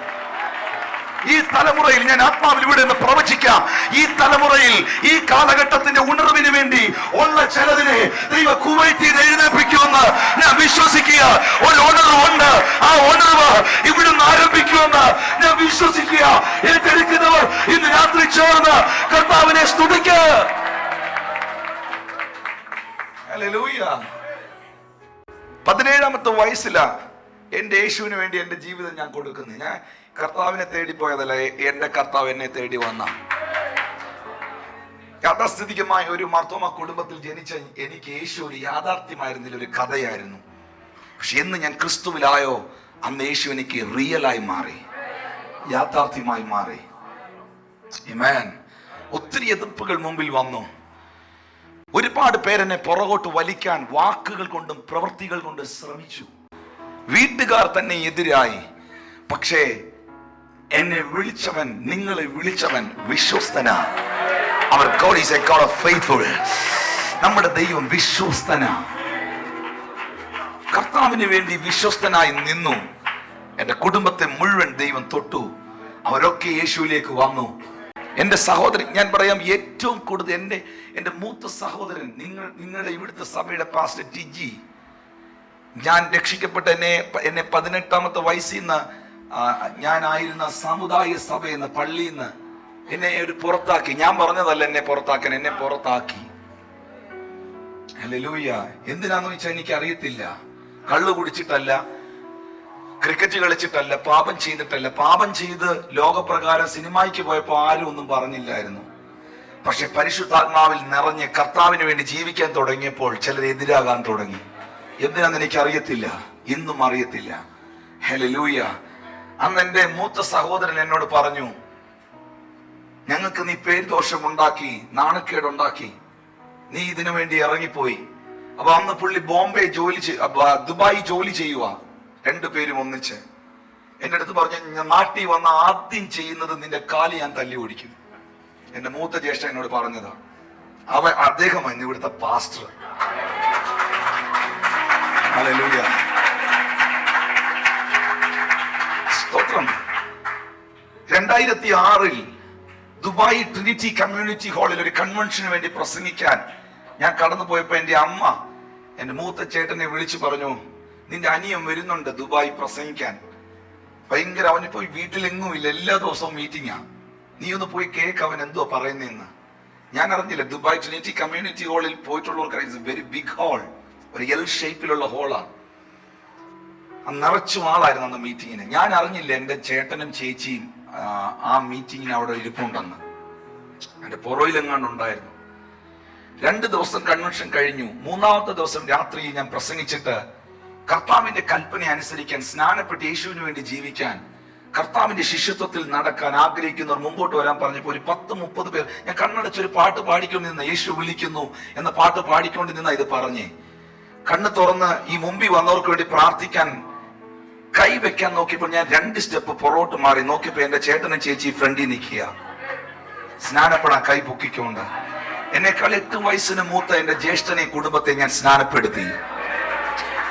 ഈ തലമുറയിൽ ഞാൻ ആത്മാവിൽ ഇവിടെ നിന്ന് പ്രവചിക്കാം. ഈ തലമുറയിൽ, ഈ കാലഘട്ടത്തിന്റെ ഉണർവിന് വേണ്ടി ഉള്ള ചിലതിനെ ദൈവം കുവൈറ്റിൽ എഴുന്നേൽപ്പിക്കുമെന്ന് ഞാൻ വിശ്വസിക്കുക. ഒരു ഉണർവുണ്ട്. ആ ഉണർവ് ഇവിടുന്ന് ആരംഭിക്കുമെന്ന് ഞാൻ വിശ്വസിക്കുക. ഏറ്റെടുക്കുന്നവർ ഇന്ന് രാത്രി ചേർന്ന് കർത്താവിനെ സ്തുതിക്കുക. ഹല്ലേലൂയ. 17ാമത്തെ വയസ്സിലാ എന്റെ യേശുവിന് വേണ്ടി എന്റെ ജീവിതം ഞാൻ കൊടുക്കുന്നു. ഞാൻ കർത്താവിനെ തേടി പോയതല്ല, എന്റെ കർത്താവ് എന്നെ തേടി വന്ന. യാഥാസ്ഥിതികമായ ഒരു മാർത്തോമ കുടുംബത്തിൽ ജനിച്ച എനിക്ക് യേശു ഒരു യാഥാർത്ഥ്യമായിരുന്നില്ല, ഒരു കഥയായിരുന്നു. പക്ഷെ എന്ന് ഞാൻ ക്രിസ്തുവിലായോ, അന്ന് യേശു എനിക്ക് റിയലായി മാറി, യാഥാർത്ഥ്യമായി മാറി. ആമേൻ. ഒത്തിരി എതിർപ്പുകൾ മുമ്പിൽ വന്നു. ഒരുപാട് പേരെന്നെ പുറകോട്ട് വലിക്കാൻ വാക്കുകൾ കൊണ്ടും പ്രവൃത്തികൾ കൊണ്ടും ശ്രമിച്ചു. വീട്ടുകാർ തന്നെ എതിരായി. പക്ഷേ എന്നെ വിളിച്ചവൻ, നിങ്ങളെ വിളിച്ചവൻ വിശ്വസ്തനാ. അവർ God is a God of faithful. നമ്മുടെ ദൈവം വിശ്വസ്തനാ. കർത്താവിന് വേണ്ടി വിശ്വസ്തനായി നിന്നു. എന്റെ കുടുംബത്തെ മുഴുവൻ ദൈവം തൊട്ടു. അവരൊക്കെ യേശുവിലേക്ക് വന്നു. എന്റെ സഹോദരൻ, ഞാൻ പറയാം, ഏറ്റവും കൂടുതൽ എന്റെ മൂത്ത സഹോദരൻ, നിങ്ങളുടെ ഇവിടുത്തെ സഭയുടെ പാസ്റ്റർ ടിജി, ഞാൻ രക്ഷിക്കപ്പെട്ട എന്നെ 18ാമത്തെ വയസ്സിൽ നിന്ന് ഞാനായിരുന്ന സമുദായ സഭയിൽ നിന്ന്, പള്ളിയിൽ നിന്ന് എന്നെ ഒരു പുറത്താക്കി. ഞാൻ പറഞ്ഞതല്ല എന്നെ പുറത്താക്കാൻ, എന്നെ പുറത്താക്കി. ഹല്ലേലൂയ. എന്തിനാന്ന് വെച്ചാൽ എനിക്ക് അറിയത്തില്ല. കള്ളു കുടിച്ചിട്ടല്ല, ക്രിക്കറ്റ് കളിച്ചിട്ടല്ല, പാപം ചെയ്തിട്ടല്ല. പാപം ചെയ്ത് ലോകപ്രകാരം സിനിമയ്ക്ക് പോയപ്പോൾ ആരും ഒന്നും പറഞ്ഞില്ലായിരുന്നു. പക്ഷെ പരിശുദ്ധാത്മാവിൽ നിറഞ്ഞ് കർത്താവിന് വേണ്ടി ജീവിക്കാൻ തുടങ്ങിയപ്പോൾ ചിലർ എതിരാകാൻ തുടങ്ങി. എന്തിനാന്ന് എനിക്ക് അറിയത്തില്ല, ഇന്നും അറിയത്തില്ല. ഹല്ലേലൂയ. അന്ന് എന്റെ മൂത്ത സഹോദരൻ എന്നോട് പറഞ്ഞു, ഞങ്ങൾക്ക് നീ പേര് ദോഷമുണ്ടാക്കി, നാണക്കേടുണ്ടാക്കി, നീ ഇതിനു വേണ്ടി ഇറങ്ങിപ്പോയി. അപ്പൊ അന്ന് പുള്ളി ദുബായ് ജോലി ചെയ്യുക, രണ്ടുപേരും ഒന്നിച്ച്. എന്റെ അടുത്ത് പറഞ്ഞു, ഞാൻ നാട്ടിൽ വന്ന ആദ്യം ചെയ്യുന്നത് നിന്റെ കാല് ഞാൻ തല്ലി ഓടിക്കും. എന്റെ മൂത്ത ജ്യേഷ്ഠൻ എന്നോട് പറഞ്ഞതാ. അദ്ദേഹമാണ് ഇവിടുത്തെ പാസ്റ്റർ. ഹല്ലേലൂയ, സ്തോത്രം. 2006 ദുബായ് ട്രിനിറ്റി കമ്മ്യൂണിറ്റി ഹാളിൽ ഒരു കൺവെൻഷന് വേണ്ടി പ്രസംഗിക്കാൻ ഞാൻ കടന്നു പോയപ്പോ എന്റെ അമ്മ എന്റെ മൂത്ത ചേട്ടനെ വിളിച്ചു പറഞ്ഞു, നിന്റെ അനിയൻ വരുന്നുണ്ട് ദുബായ് പ്രസംഗിക്കാൻ. ഭയങ്കര, അവനിപ്പോ വീട്ടിലെങ്ങും ഇല്ല, എല്ലാ ദിവസവും മീറ്റിംഗാ, നീ ഒന്ന് പോയി കേക്ക് അവൻ എന്തുവാ പറയുന്നതെന്ന്. ഞാൻ അറിഞ്ഞില്ല. ദുബായ് ട്രിനിറ്റി കമ്മ്യൂണിറ്റി ഹാളിൽ പോയിട്ടുള്ളവർക്ക് വെരി ബിഗ് ഹാൾ, ഒരു എൽ ഷേപ്പിലുള്ള ഹോളാ. നിറച്ചും ആളായിരുന്നു അന്ന് മീറ്റിങ്ങിന്. ഞാൻ അറിഞ്ഞില്ല എന്റെ ചേട്ടനും ചേച്ചിയും ആ മീറ്റിങ്ങിന് അവിടെ ഇരിപ്പുണ്ടെന്ന്. എന്റെ പുറയിലെങ്ങാണ്ടുണ്ടായിരുന്നു. 2 ദിവസം കൺവെൻഷൻ കഴിഞ്ഞു. 3-ാമത്തെ ദിവസം രാത്രി ഞാൻ പ്രസംഗിച്ചിട്ട് കർത്താവിന്റെ കൽപ്പന അനുസരിക്കാൻ, സ്നാനപ്പെട്ട് യേശുവിന് വേണ്ടി ജീവിക്കാൻ, കർത്താവിന്റെ ശിഷ്യത്വത്തിൽ നടക്കാൻ ആഗ്രഹിക്കുന്നവർ മുമ്പോട്ട് വരാൻ പറഞ്ഞപ്പോൾ ഒരു 10-30 പേർ, ഞാൻ കണ്ണടച്ചൊരു പാട്ട് പാടിക്കൊണ്ട് നിന്ന, യേശു വിളിക്കുന്നു എന്ന പാട്ട് പാടിക്കൊണ്ട് നിന്ന ഇത് പറഞ്ഞേ. കണ്ണ് തുറന്ന് ഈ മുമ്പിൽ വന്നവർക്ക് വേണ്ടി പ്രാർത്ഥിക്കാൻ കൈ വെക്കാൻ നോക്കിയപ്പോൾ ഞാൻ 2 സ്റ്റെപ്പ് പുറകോട്ട് മാറി നോക്കിയപ്പോ എന്റെ ചേട്ടനും ചേച്ചി ഫ്രണ്ടിൽ നിൽക്കുക, സ്നാനപ്പെടാൻ കൈ പൊക്കിക്കൊണ്ട്. എന്നെക്കാൾ 8 വയസ്സിന് മൂത്ത എന്റെ ജ്യേഷ്ഠനെ, കുടുംബത്തെ ഞാൻ സ്നാനപ്പെടുത്തി.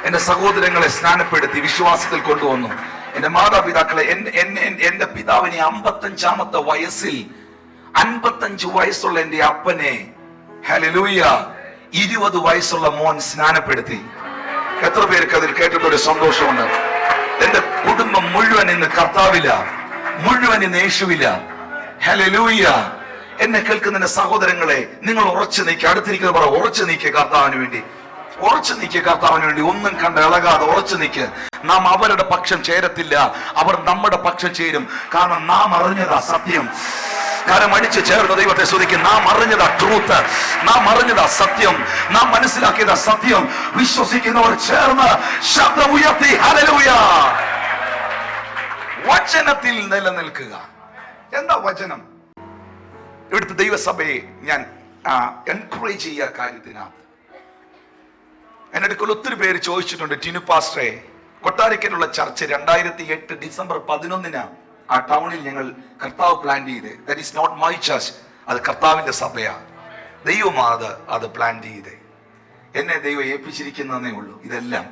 എന്റെ സഹോദരങ്ങളെ സ്നാനപ്പെടുത്തി, വിശ്വാസത്തിൽ കൊണ്ടുവന്നു. എന്റെ മാതാപിതാക്കളെ, എന്റെ പിതാവിനെ 55-ാമത്തെ വയസ്സിൽ 55 വയസ്സുള്ള എന്റെ അപ്പനെ, ഹല്ലേലൂയ, 20 വയസ്സുള്ള മോൻ സ്നാനപ്പെടുത്തി. എത്ര പേർക്ക് അതിൽ കേട്ടിട്ടൊരു സന്തോഷമുണ്ട്? എന്റെ കുടുംബം മുഴുവൻ ഇന്ന് കർത്താവില്ല, മുഴുവൻ ഇന്ന് യേശുവില്ല. ഹല്ലേലൂയ. എന്നെ കേൾക്കുന്ന സഹോദരങ്ങളെ, നിങ്ങൾ ഉറച്ചു നീക്കുക. അടുത്തിരിക്കുന്ന പറ, ഉറച്ചു നീക്കുക കർത്താവിന് വേണ്ടി, ഉറച്ചു നീക്കുക കർത്താവിന് വേണ്ടി. ഒന്നും കണ്ട് ഇളകാതെ ഉറച്ചു നീക്കുക. നാം അവരുടെ പക്ഷം ചേരത്തില്ല, അവർ നമ്മുടെ പക്ഷം ചേരും. കാരണം നാം അറിഞ്ഞതാ സത്യം. കരമടിച്ച് ചേർന്ന് ദൈവത്തെ സ്തുതിക്കും. നാം അറിഞ്ഞതാ ട്രൂത്ത്, നാം അറിഞ്ഞതാ സത്യം, നാം മനസ്സിലാക്കിയതാ സത്യം. വിശ്വസിക്കുന്നവർ ചേർന്ന് ശബ്ദം ഉയർത്തി ഹല്ലേലൂയ. വചനത്തിൽ നിലനിൽക്കുക. എന്താ വചനം? ഇവിടുത്തെ ദൈവസഭയെ ഞാൻ എൻകറേജ് ചെയ്യുക കാര്യത്തിനകത്ത്. എന്റെ അടുക്കൽ ഒത്തിരി പേര് ചോദിച്ചിട്ടുണ്ട്, ടിനു പാസ്റ്ററെ, കൊട്ടാരക്കലുള്ള ചർച്ച് 2008 ഡിസംബർ 11 ആ ടൗണിൽ ഞങ്ങൾ കർത്താവ് പ്ലാൻ ചെയ്ത്. That is not my church, അത് കർത്താവിന്റെ സഭയാ. ദൈവമാണ് അത് പ്ലാൻ ചെയ്ത്. എന്നെ ദൈവം ഏൽപ്പിച്ചിരിക്കുന്നതേ ഉള്ളൂ. ഇതെല്ലാം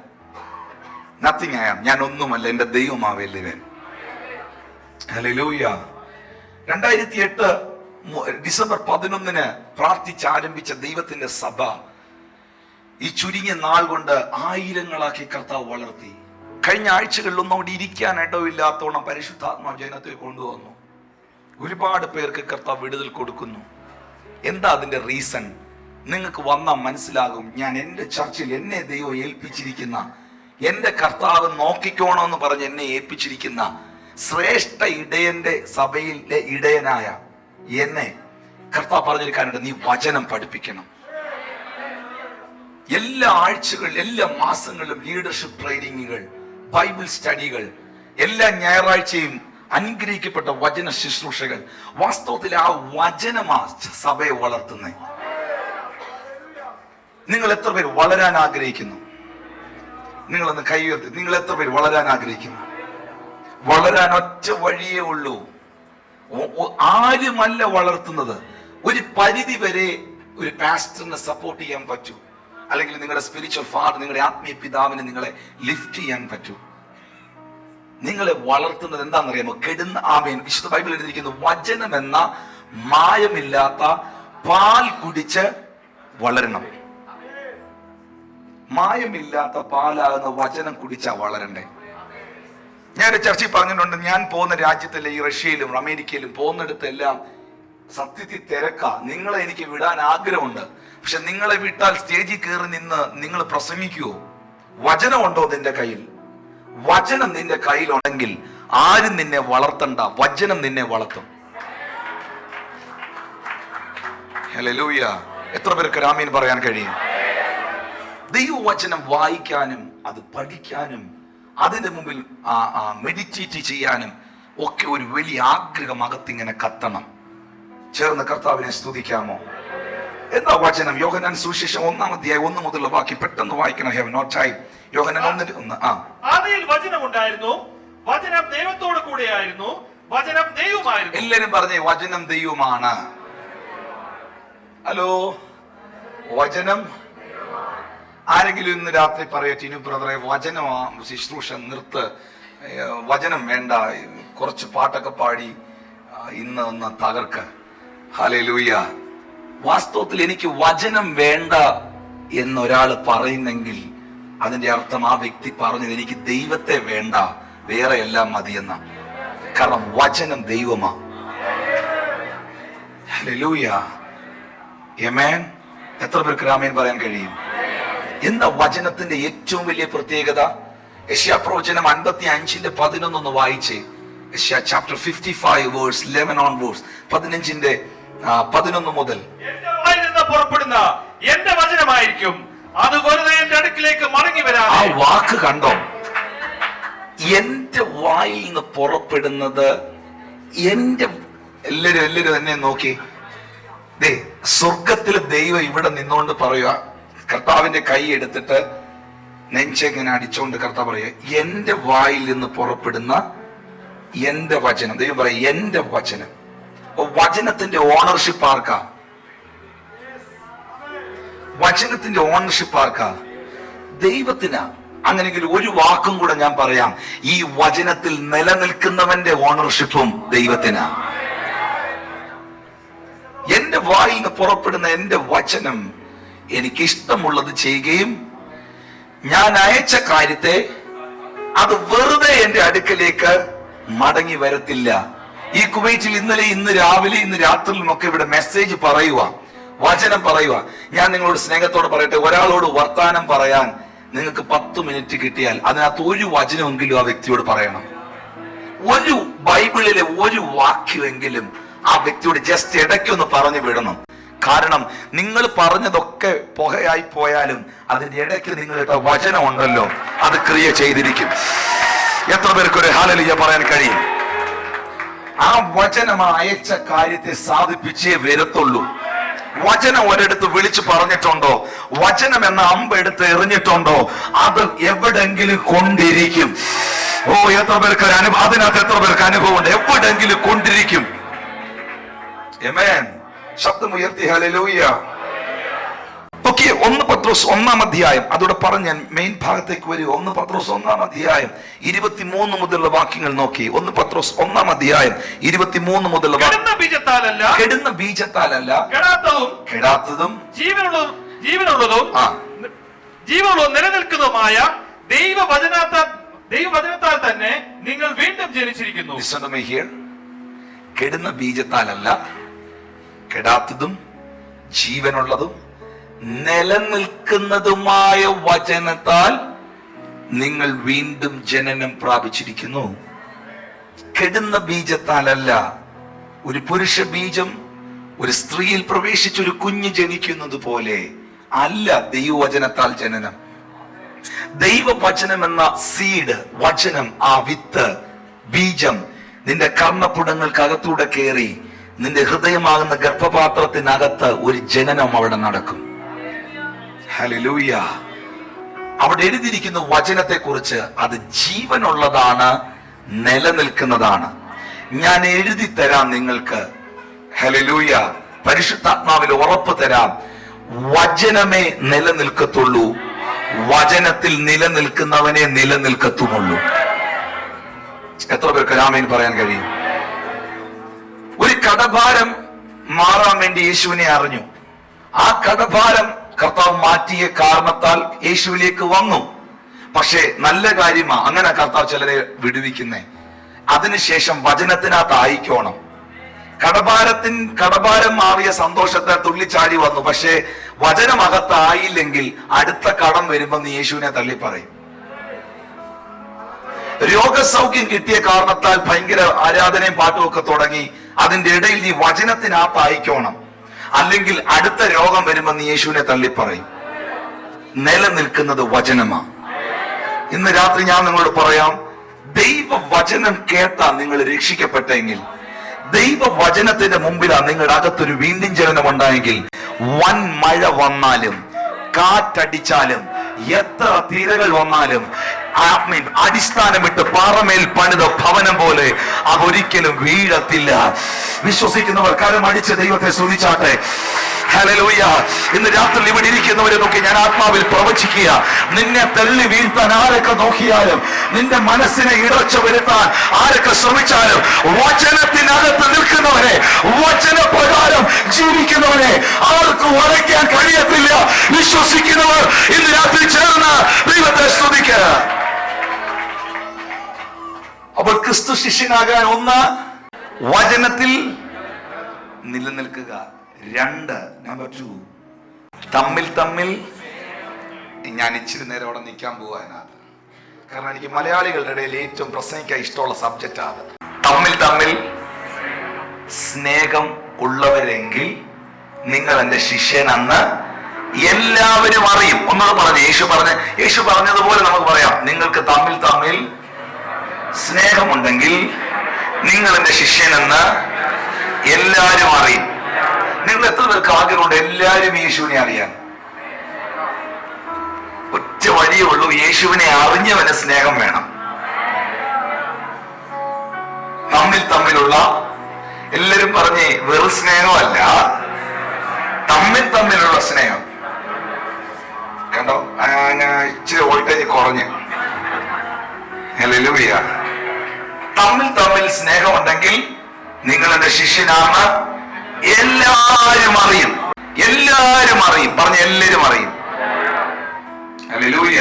നത്തിങ് ആയാം, ഞാൻ ഒന്നുമല്ല, എന്റെ ദൈവമാവല്ലുവൻ. ഹല്ലേലൂയ. 2008 ഡിസംബർ 11 പ്രാർത്ഥിച്ചാരംഭിച്ച ദൈവത്തിന്റെ സഭ ഈ ചുരുങ്ങിയ നാൾ കൊണ്ട് ആയിരങ്ങളാക്കി കർത്താവ് വളർത്തി. കഴിഞ്ഞ ആഴ്ചകളിലൊന്നും അവിടെ ഇരിക്കാനായിട്ടോ ഇല്ലാത്തോണം പരിശുദ്ധാത്മാവ് ജനത്തെ കൊണ്ടുവന്നു. ഒരുപാട് പേർക്ക് കർത്താവ് വിടുതൽ കൊടുക്കുന്നു. എന്താ അതിന്റെ റീസൺ? നിങ്ങൾക്ക് വന്നാൽ മനസ്സിലാകും. ഞാൻ എൻ്റെ ചർച്ചിൽ എന്നെ ദൈവം ഏൽപ്പിച്ചിരിക്കുന്ന, എൻ്റെ കർത്താവ് നോക്കിക്കോണമെന്ന് പറഞ്ഞ് എന്നെ ഏൽപ്പിച്ചിരിക്കുന്ന ശ്രേഷ്ഠ ഇടയന്റെ സഭയിലെ ഇടയനായ എന്നെ കർത്താവ് പറഞ്ഞിരിക്കാനുണ്ട്, നീ വചനം പഠിപ്പിക്കണം. എല്ലാ ആഴ്ചകളിലും എല്ലാ മാസങ്ങളിലും ലീഡർഷിപ്പ് ട്രെയിനിങ്ങുകൾ, ബൈബിൾ സ്റ്റഡികൾ, എല്ലാ ഞായറാഴ്ചയും അനുഗ്രഹിക്കപ്പെട്ട വചന ശുശ്രൂഷകൾ. വാസ്തവത്തിൽ ആ വചനമാ സഭയെ വളർത്തുന്നത്. നിങ്ങൾ എത്ര പേര് വളരാൻ ആഗ്രഹിക്കുന്നു? നിങ്ങളൊന്ന് കൈ ഉയർത്തി. നിങ്ങൾ എത്ര പേര് വളരാൻ ആഗ്രഹിക്കുന്നു? വളരാൻ ഒറ്റ വഴിയേ ഉള്ളൂ. ആരുമല്ല വളർത്തുന്നത്. ഒരു പരിധി വരെ ഒരു പാസ്റ്ററിനെ സപ്പോർട്ട് ചെയ്യാൻ പറ്റൂ, അല്ലെങ്കിൽ നിങ്ങളുടെ സ്പിരിച്വൽ ഫാദർ, നിങ്ങളുടെ ആത്മീയ പിതാവിനെ നിങ്ങളെ ലിഫ്റ്റ് ചെയ്യാൻ പറ്റൂ. നിങ്ങളെ വളർത്തുന്നത് എന്താണെന്നറിയാമോ? കെടുന്ന ആമേൻ. വിശുദ്ധ ബൈബിൾ എഴുതിയിരിക്കുന്നു, വചനം എന്ന മായമില്ലാത്ത പാൽ കുടിച്ച് വളരണം. മായമില്ലാത്ത പാലാകുന്ന വചനം കുടിച്ചാ വളരണ്ടേ. ഞാൻ ചർച്ചയിൽ പറഞ്ഞിട്ടുണ്ട്, ഞാൻ പോകുന്ന രാജ്യത്തല്ലേ, ഈ റഷ്യയിലും അമേരിക്കയിലും പോകുന്നിടത്തെല്ലാം സത്യത്തിൽ തിരക്കാ. നിങ്ങളെ എനിക്ക് വിടാൻ ആഗ്രഹമുണ്ട്. പക്ഷെ നിങ്ങളെ വിട്ടാൽ സ്റ്റേജിൽ കയറി നിന്ന് നിങ്ങൾ പ്രസംഗിക്കുവോ? വചനമുണ്ടോ നിന്റെ കയ്യിൽ? വചനം നിന്റെ കയ്യിലുണ്ടെങ്കിൽ ആരും നിന്നെ വളർത്തണ്ട, വചനം നിന്നെ വളർത്തും. ഹല്ലേലൂയ. എത്ര പേർക്ക് ആമേൻ പറയാൻ കഴിയും? ദൈവവചനം വായിക്കാനും അത് പഠിക്കാനും അതിന്റെ മുമ്പിൽ മെഡിറ്റേറ്റ് ചെയ്യാനും ഒക്കെ ഒരു വലിയ ആഗ്രഹം അകത്തിങ്ങനെ കത്തണം. ചേർന്ന് കർത്താവിനെ സ്തുതിക്കാമോ? എന്താ വചനം? യോഹന്നാൻ സുവിശേഷം 1-ാം അധ്യായം 1 മുതലുള്ള വാക്യം പെട്ടെന്ന് വായിക്കണം. Have not time. യോഹന്നാൻ 1:1. ആദിയിൽ വചനം ഉണ്ടായിരുന്നു, വചനം ദൈവത്തോട് കൂടെയായിരുന്നു, വചനം ദൈവമായിരുന്നു. എല്ലാരും പറഞ്ഞേ, വചനം ദൈവമാണ്. ഹലോ, വചനം. ആരെങ്കിലും ഇന്ന് രാത്രി പറയട്ടെ, ഇനി ബ്രദറെ വചനമാ ശുശ്രൂഷ നിർത്ത്, വചനം വേണ്ട, കുറച്ച് പാട്ടൊക്കെ പാടി ഇന്ന് ഒന്ന് തകർക്ക. ഹല്ലേലൂയ. വാസ്തവത്തിൽ എനിക്ക് വചനം വേണ്ട എന്നൊരാൾ പറയുന്നെങ്കിൽ അതിന്റെ അർത്ഥം ആ വ്യക്തി പറഞ്ഞത് എനിക്ക് ദൈവത്തെ വേണ്ട, വേറെ എല്ലാം മതിയെന്ന. കാരണം വചനം ദൈവമാ. ഹല്ലേലൂയ. ആമേൻ. എത്ര പേർക്ക് ആമേൻ പറയാൻ കഴിയും? എന്താ വചനത്തിന്റെ ഏറ്റവും വലിയ പ്രത്യേകത? യെശയ്യാപ്രവചനം 55:11 ഒന്ന് വായിച്ചേ. യെശയ്യാ ചാപ്റ്റർ 55 വേഴ്സ് 11 ഓൺവേഴ്സ്. 15:11 മുതൽ. എന്റെ വായിൽ നിന്ന് പുറപ്പെടുന്ന എന്റെ വചനമായിരിക്കും, അത് വെറുതെ എന്റെ അടുക്കിലേക്ക് മടങ്ങി വരാതെ. ആ വാക്ക് കണ്ടോ? എന്റെ വായിൽ നിന്ന് പുറപ്പെടുന്നത് എന്റെ. എല്ലാരും എന്നെ നോക്കി. സ്വർഗത്തിലെ ദൈവം ഇവിടെ നിന്നുകൊണ്ട് പറയുക, കർത്താവിന്റെ കൈ എടുത്തിട്ട് നെഞ്ചെങ്ങനെ അടിച്ചുകൊണ്ട് കർത്താവ് പറയുക, എന്റെ വായിൽ നിന്ന് പുറപ്പെടുന്ന എന്റെ വചനം. ദൈവം പറയുക എന്റെ വചനം. വചനത്തിന്റെ ഓണർഷിപ്പ് ആർക്കാ? വചനത്തിന്റെ ഓണർഷിപ്പ് ആർക്കാ? ദൈവത്തിനാ. അങ്ങനെയെങ്കിൽ ഒരു വാക്കും കൂടെ ഞാൻ പറയാം, ഈ വചനത്തിൽ നിലനിൽക്കുന്നവന്റെ ഓണർഷിപ്പും ദൈവത്തിനാ. എന്റെ വായിൽ നിന്ന് പുറപ്പെടുന്ന എന്റെ വചനം എനിക്കിഷ്ടമുള്ളത് ചെയ്യുകയും ഞാൻ അയച്ച കാര്യത്തെ അത് വെറുതെ എന്റെ അടുക്കലേക്ക് മടങ്ങി വരത്തില്ല. ഈ കുവൈറ്റിൽ ഇന്ന് രാവിലെ ഇന്ന് രാത്രിയിലുമൊക്കെ ഇവിടെ മെസ്സേജ് പറയുക, വചനം പറയുക. ഞാൻ നിങ്ങളോട് സ്നേഹത്തോടെ പറയട്ടെ, ഒരാളോട് വർത്താനം പറയാൻ നിങ്ങൾക്ക് 10 മിനിറ്റ് കിട്ടിയാൽ അതിനകത്ത് ഒരു വചനമെങ്കിലും ആ വ്യക്തിയോട് പറയണം. ഒരു ബൈബിളിലെ ഒരു വാക്യമെങ്കിലും ആ വ്യക്തിയോട് ജസ്റ്റ് ഇടയ്ക്കൊന്ന് പറഞ്ഞു വിടണം. കാരണം നിങ്ങൾ പറഞ്ഞതൊക്കെ പുകയായി പോയാലും അതിന്റെ ഇടയ്ക്ക് നിങ്ങളുടെ വചനം ഉണ്ടല്ലോ, അത് ക്രിയ ചെയ്തിരിക്കും. എത്ര പേർക്ക് ഒരു ഹല്ലേലൂയ പറയാൻ കഴിയും? ആ വചനം അയച്ച കാര്യത്തെ സാധിപ്പിച്ചേ വരത്തുള്ളൂ. വചനം ഒരിടത്ത് വിളിച്ചു പറഞ്ഞിട്ടുണ്ടോ? വചനം എന്ന അമ്പ് എടുത്ത് എറിഞ്ഞിട്ടുണ്ടോ? അത് എവിടെങ്കിലും കൊണ്ടിരിക്കും. ഓ, എത്ര പേർക്ക് അതിനകത്ത് എത്ര പേർക്ക് അനുഭവം ഉണ്ട്? എവിടെങ്കിലും കൊണ്ടിരിക്കും. ആമേൻ. ശബ്ദമുയർത്തി ഹല്ലേലൂയ. ഓക്കേ, 1 പത്രോസ് 1-ാം അധ്യായം, അതോടെ പറഞ്ഞ് ഞാൻ മെയിൻ ഭാഗത്തേക്ക് വരും. 1 പത്രോസ് 1-ാം അധ്യായം 23 മുതലുള്ള വാക്യങ്ങൾ നോക്കി. 1 പത്രോസ് 1-ാം അധ്യായം 23 മുതലുള്ള കെടുന്ന ബീജത്താലല്ല കെടാത്തതും ജീവനുള്ളതും നിലനിൽക്കുന്നതുമായ ദൈവവചനത്താൽ തന്നെ നിങ്ങൾ വീണ്ടും ജനിച്ചിരിക്കുന്നു. കെടുന്ന ബീജത്താലല്ല, കെടാത്തതും ജീവനുള്ളതും നിലനിൽക്കുന്നതുമായ വചനത്താൽ നിങ്ങൾ വീണ്ടും ജനനം പ്രാപിച്ചിരിക്കുന്നു. കെടുന്ന ബീജത്താലല്ല. ഒരു പുരുഷ ബീജം ഒരു സ്ത്രീയിൽ പ്രവേശിച്ചൊരു കുഞ്ഞ് ജനിക്കുന്നത് പോലെ അല്ല ദൈവവചനത്താൽ ജനനം. ദൈവവചനം എന്ന സീഡ്, വചനം, ആ വിത്ത്, ബീജം നിന്റെ കർണപുടങ്ങൾക്കകത്തൂടെ കയറി നിന്റെ ഹൃദയമാകുന്ന ഗർഭപാത്രത്തിനകത്ത് ഒരു ജനനം അവിടെ നടക്കും. ഹല്ലേലൂയ. അവിടെ എഴുതിയിരിക്കുന്ന വചനത്തെ കുറിച്ച് അത് ജീവനുള്ളതാണ്, നിലനിൽക്കുന്നതാണ്. ഞാൻ എഴുതി തരാം നിങ്ങൾക്ക്. ഹല്ലേലൂയ. പരിശുദ്ധാത്മാവിൽ ഉറപ്പ് തരാം, വചനമേ നിലനിൽക്കത്തുള്ളൂ, വചനത്തിൽ നിലനിൽക്കുന്നവനെ നിലനിൽക്കത്തുമുള്ളൂ. എത്ര പേർക്ക് ആമേൻ പറയാൻ കഴിയും? ഒരു കടഭാരം മാറാൻ വേണ്ടി യേശുവിനെ അറിഞ്ഞു. ആ കടഭാരം കർത്താവ് മാറ്റിയ കാരണത്താൽ യേശുവിലേക്ക് വന്നു. പക്ഷേ നല്ല കാര്യമാ അങ്ങനെ കർത്താവ് ചിലരെ വിടുവിക്കുന്നേ. അതിനുശേഷം വചനത്തിനകത്ത് ആയിക്കോണം. കടഭാരം മാറിയ സന്തോഷത്തെ തുള്ളിച്ചാടി വന്നു. പക്ഷേ വചനമകത്തായില്ലെങ്കിൽ അടുത്ത കടം വരുമ്പോ നീ യേശുവിനെ തള്ളി പറയും. രോഗസൗഖ്യം കിട്ടിയ കാരണത്താൽ ഭയങ്കര ആരാധനയും പാട്ടും ഒക്കെ തുടങ്ങി. അതിന്റെ ഇടയിൽ നീ വചനത്തിനകത്ത് ആയിക്കോണം, അല്ലെങ്കിൽ അടുത്ത രോഗം വരുമ്പോ നീ യേശുവിനെ തള്ളിപ്പറയും. നിലനിൽക്കുന്നത് വചനമാ. ഇന്ന് രാത്രി ഞാൻ നിങ്ങളോട് പറയാം, ദൈവവചനം കേട്ടാ നിങ്ങൾ രക്ഷിക്കപ്പെട്ടെങ്കിൽ, ദൈവവചനത്തിന്റെ മുമ്പിലാണ് നിങ്ങളുടെ അകത്തൊരു വീണ്ടും ജനനം ഉണ്ടായെങ്കിൽ വൻ മഴ വന്നാലും കാറ്റടിച്ചാലും എത്ര തിരകൾ വന്നാലും അടിസ്ഥാനമിട്ട് പാറമേൽ പണിത ഭവനം പോലെ അതൊരിക്കലും വീഴത്തില്ല. വിശ്വസിക്കുന്നവർ കരമടിച്ച് ദൈവത്തെ സ്തുതിച്ചാട്ടെ. ഹല്ലേലൂയ. ഇന്ന് രാത്രി ഇവിടെ ഇരിക്കുന്നവരെ നോക്കി ഞാൻ ആത്മാവിൽ പ്രവചിക്കുക, നിന്നെ തള്ളി വീഴ്ത്താൻ ആരൊക്കെ നോക്കിയാലും, നിന്റെ മനസ്സിനെ ഇടർച്ച വരുത്താൻ ആരൊക്കെ ശ്രമിച്ചാലും, വചനത്തിനകത്ത് നിൽക്കുന്നവരെ, വചനപ്രകാരം ജീവിക്കുന്നവരെ ആർക്കും വളയ്ക്കാൻ കഴിയത്തില്ല. വിശ്വസിക്കുന്നവർ ഇന്ന് രാത്രി ചേർന്ന് ദൈവത്തെ സ്തുതിക്കുക. അപ്പോൾ ക്രിസ്തു ശിഷ്യനാകാൻ ഒന്ന്, വചനത്തിൽ നിലനിൽക്കുക. 2, നമ്പർ 2, തമ്മിൽ ഞാൻ ഇച്ചിരി നേരം അവിടെ നിൽക്കാൻ പോവാ അതിനകത്ത്. കാരണം എനിക്ക് മലയാളികളുടെ ഇടയിൽ ഏറ്റവും പ്രസംഗിക്കാൻ ഇഷ്ടമുള്ള സബ്ജക്റ്റ് ആണ്. തമ്മിൽ സ്നേഹം ഉള്ളവരെങ്കിൽ നിങ്ങൾ എന്റെ ശിഷ്യനെന്ന് എല്ലാവരും അറിയും. ഒന്നത് പറഞ്ഞു, യേശു പറഞ്ഞതുപോലെ നമുക്ക് പറയാം, നിങ്ങൾക്ക് തമ്മിൽ സ്നേഹമുണ്ടെങ്കിൽ നിങ്ങൾ എന്റെ ശിഷ്യനെന്ന് എല്ലാവരും അറിയും. നിങ്ങൾ എത്ര പേർക്ക് ആഗ്രഹമുണ്ട് എല്ലാവരും യേശുവിനെ അറിയാൻ? ഒറ്റ വഴിയേ ഉള്ളൂ, യേശുവിനെ അറിഞ്ഞവന് സ്നേഹം വേണം. തമ്മിലുള്ള എല്ലാരും പറഞ്ഞേ, വെറും സ്നേഹമല്ല, തമ്മിലുള്ള സ്നേഹം. കണ്ടോ, ഇച്ചിരി വോൾട്ടേജ് കുറഞ്ഞ്. ഹല്ലേലൂയ. തമ്മിൽ സ്നേഹമുണ്ടെങ്കിൽ നിങ്ങൾ എന്റെ ശിഷ്യനാണ് എല്ലാരും അറിയും. പറഞ്ഞ എല്ലാരും അറിയും. ഹല്ലേലൂയ.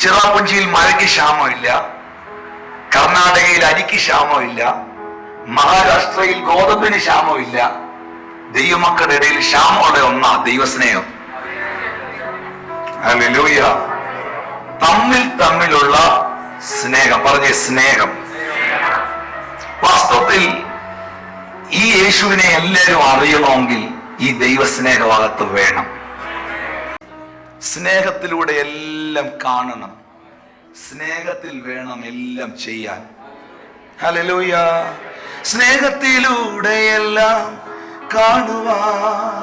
ചിറാപുഞ്ചിയിൽ മഴയ്ക്ക് ക്ഷാമമില്ല, കർണാടകയിൽ അരിക്ക് ക്ഷാമമില്ല, മഹാരാഷ്ട്രയിൽ ഗോതമ്പിന് ക്ഷാമമില്ല. ദൈവമക്കളുടെ ഇടയിൽ ക്ഷാമമുള്ള ഒന്നാ ദൈവസ്നേഹം. ഹല്ലേലൂയ. തമ്മിലുള്ള സ്നേഹം. പറഞ്ഞ സ്നേഹം. വാസ്തവത്തിൽ ഈ യേശുവിനെ എല്ലാവരും അറിയണമെങ്കിൽ ഈ ദൈവസ്നേഹഭാഗത്ത് വേണം. സ്നേഹത്തിലൂടെ എല്ലാം കാണണം, സ്നേഹത്തിൽ വേണം എല്ലാം ചെയ്യാൻ. ഹല്ലേലൂയ. സ്നേഹത്തിലൂടെ എല്ലാം കാണുവാൻ,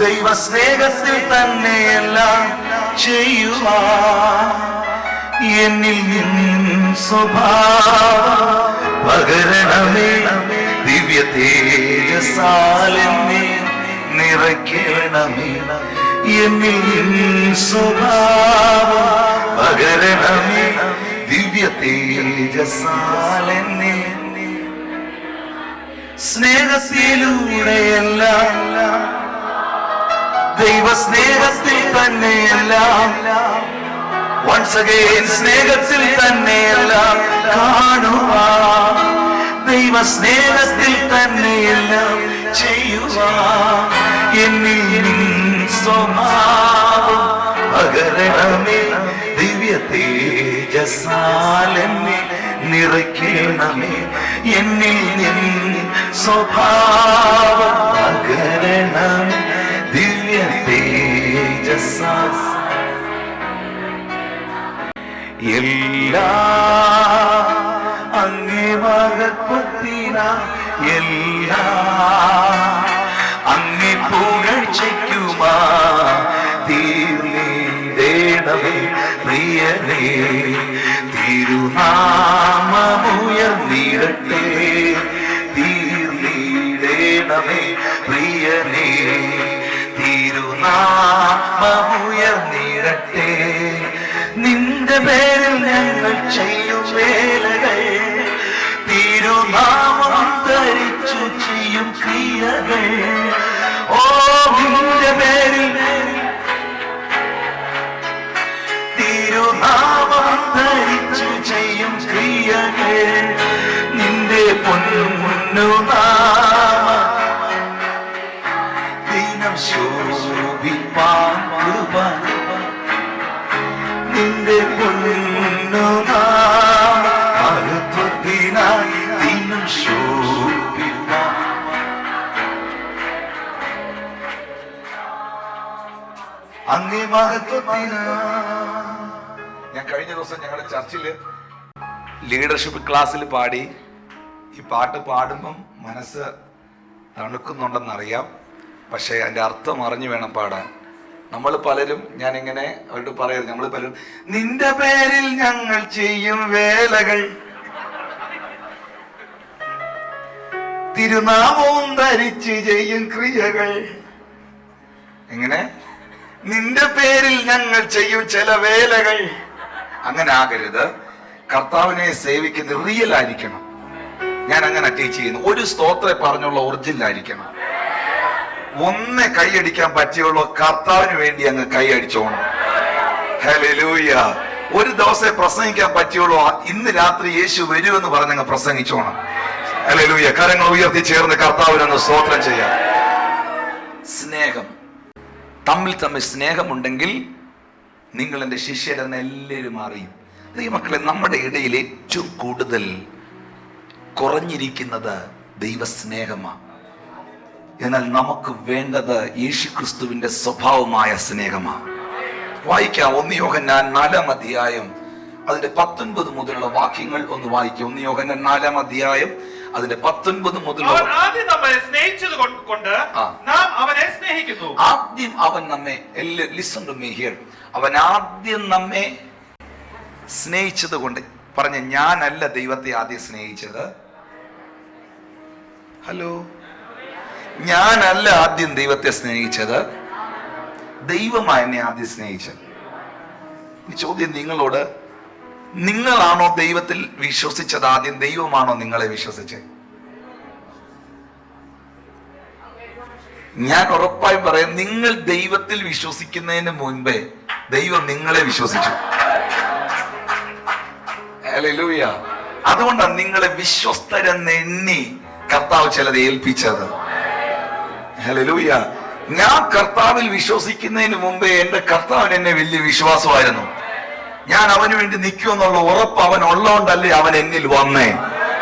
ദൈവസ്നേഹത്തിൽ തന്നെ എല്ലാം ചെയ്യുവാൻ, എന്നിൽ നിൻ സ്വഭാവം പകരണമേ, ദിവ്യ തേജസ്സാലെന്നെ നിറയ്ക്കണമേ, എന്നിൽ നിൻ സ്വഭാവം പകരണമേ, ദിവ്യ തേജസ്സാലെന്നെ. സ്നേഹത്തിലൂടെയെല്ലാം, ദൈവസ്നേഹത്തിൽ തന്നെയെല്ലാം, once again സ്നേഹത്തിൽ തന്നെയെല്ലാം കാണുവാൻ, ദൈവസ്നേഹത്തിൽ തന്നെയെല്ലാം ചെയ്യുവാൻ, എന്നിൽ നിൻ സ്വഭാവം പകരണമേ, ദിവ്യ തേജസ്സാലെന്നെ നിറയ്ക്കണമേ, എന്നിൽ നിൻ സ്വഭാവം പകരണമേ, ദിവ്യ തേജസ്സാൽ. എല്ലാ അങ്ങേ മഹത്വത്തിനാ, എല്ലാ അങ്ങേ പുകഴ്ചയ്ക്കുമാ തീർന്നിടേണമേ പ്രിയനേ, തിരുനാമമുയർന്നിടട്ടെ, തീർന്നിടേണമേ പ്രിയനേ, തിരുനാമമുയർന്നിടട്ടെ. നിന്റെ പേരിൽ ഞങ്ങൾ ചെയ്യും വേലകൾ, തിരുനാമം ധരിച്ചു ചെയ്യും ക്രിയകൾ. ഓ നിന്റെ പേരിൽ തിരുനാമം ധരിച്ചു ചെയ്യും ക്രിയകൾ, നിന്റെ പൊന്നുനാമം ദിനം ശോഭിപ്പാൻ കൃപ, നിന്റെ പൊന്നുനാമത്വത്തിനായി ദിനം ശോഭിപ്പാൻ. അങ്ങേ മഹത്വത്തിനായി. ഞാൻ കഴിഞ്ഞ ദിവസം ഞങ്ങളുടെ ചർച്ചില് ലീഡർഷിപ്പ് ക്ലാസ്സിൽ പാടി, ഈ പാട്ട് പാടുമ്പം മനസ്സ് തണുക്കുന്നുണ്ടെന്നറിയാം, പക്ഷേ അതിൻ്റെ അർത്ഥം അറിഞ്ഞു വേണം പാടാൻ. നമ്മൾ പലരും, ഞാനിങ്ങനെ അവരോട് പറയുന്നത്, നമ്മൾ പലരും നിന്റെ പേരിൽ ഞങ്ങൾ ചെയ്യും വേലകൾ, തിരുനാമവും ധരിച്ച് ചെയ്യും ക്രിയകൾ. എങ്ങനെ? നിന്റെ പേരിൽ ഞങ്ങൾ ചെയ്യും ചില വേലകൾ. അങ്ങനെ ആകരുത്. കർത്താവിനെ സേവിക്കുന്നത് റിയൽ ആയിരിക്കണം. ഞാൻ അങ്ങനെ ടീച്ച് ചെയ്യുന്നു. ഒരു സ്തോത്രം പറഞ്ഞുള്ള ഒറിജിനൽ ആയിരിക്കണം. ഒന്നേ കൈയടിക്കാൻ പറ്റിയുള്ളൂ, കർത്താവിന് വേണ്ടി അങ്ങ് കൈയടിച്ചോണം. ഹല്ലേലൂയ. ഒരു ദിവസം പ്രസംഗിക്കാൻ പറ്റിയുള്ളൂ, ഇന്ന് രാത്രി യേശു വരുമെന്ന് പറഞ്ഞങ്ങ് പ്രസംഗിച്ചോണം. ഹല്ലേലൂയ. കരങ്ങൾ ഉയർത്തി ചേർന്ന് കർത്താവിനൊന്ന് സ്തോത്രം ചെയ്യാം. സ്നേഹം, തമ്മിൽ സ്നേഹമുണ്ടെങ്കിൽ നിങ്ങൾ എൻ്റെ ശിഷ്യരെന്ന് എല്ലാവരും അറിയും. ഈ മക്കളെ, നമ്മുടെ ഇടയിൽ ഏറ്റവും കൂടുതൽ കുറഞ്ഞിരിക്കുന്നത് ദൈവസ്നേഹമാണ്. എന്നാൽ നമുക്ക് വേണ്ടത് യേശുക്രിസ്തുവിന്റെ സ്വഭാവമായ സ്നേഹമാണ്. വായിക്കാം 1 യോഹന്നാൻ 4-ാം അധ്യായം അതിന്റെ 19 മുതലുള്ള വാക്യങ്ങൾ ഒന്ന് വായിക്കാം. 1 യോഹന്നാൻ 4-ാം അധ്യായം അതിന്റെ 19 മുതലുള്ള. ആദ്യം നമ്മെ സ്നേഹിച്ചത് കൊണ്ട് നാം അവനെ സ്നേഹിക്കുന്നു. ആദ്യം അവൻ നമ്മെ, ലിസൺ ടു മീ ഹിയർ, അവൻ ആദ്യം നമ്മെ സ്നേഹിച്ചത് കൊണ്ട്. പറഞ്ഞ, ഞാനല്ല ദൈവത്തെ ആദ്യം സ്നേഹിച്ചത്. ഹലോ, ഞാനല്ല ആദ്യം ദൈവത്തെ സ്നേഹിച്ചത്, ദൈവമാണ് എന്നെ ആദ്യം സ്നേഹിച്ചത്. ഈ ചോദ്യം നിങ്ങളോട്, നിങ്ങളാണോ ദൈവത്തിൽ വിശ്വസിച്ചത് ആദ്യം, ദൈവമാണോ നിങ്ങളെ വിശ്വസിച്ചത്? ഞാൻ ഉറപ്പായും പറയാം, നിങ്ങൾ ദൈവത്തിൽ വിശ്വസിക്കുന്നതിന് മുൻപേ ദൈവം നിങ്ങളെ വിശ്വസിച്ചു. ഹല്ലേലൂയ. അതുകൊണ്ടാണ് നിങ്ങളെ വിശ്വസ്തരെന്ന് എണ്ണി കർത്താവ് ചിലത് ഏൽപ്പിച്ചത്. ഹല്ലേലൂയ. ഞാൻ കർത്താവിൽ വിശ്വസിക്കുന്നതിന് മുമ്പേ എന്റെ കർത്താവിന് എന്നെ വലിയ വിശ്വാസമായിരുന്നു. ഞാൻ അവന് വേണ്ടി നിൽക്കുമെന്നുള്ള ഉറപ്പ് അവൻ ഉള്ളതുകൊണ്ടല്ലേ അവൻ എന്നിൽ വന്നേ.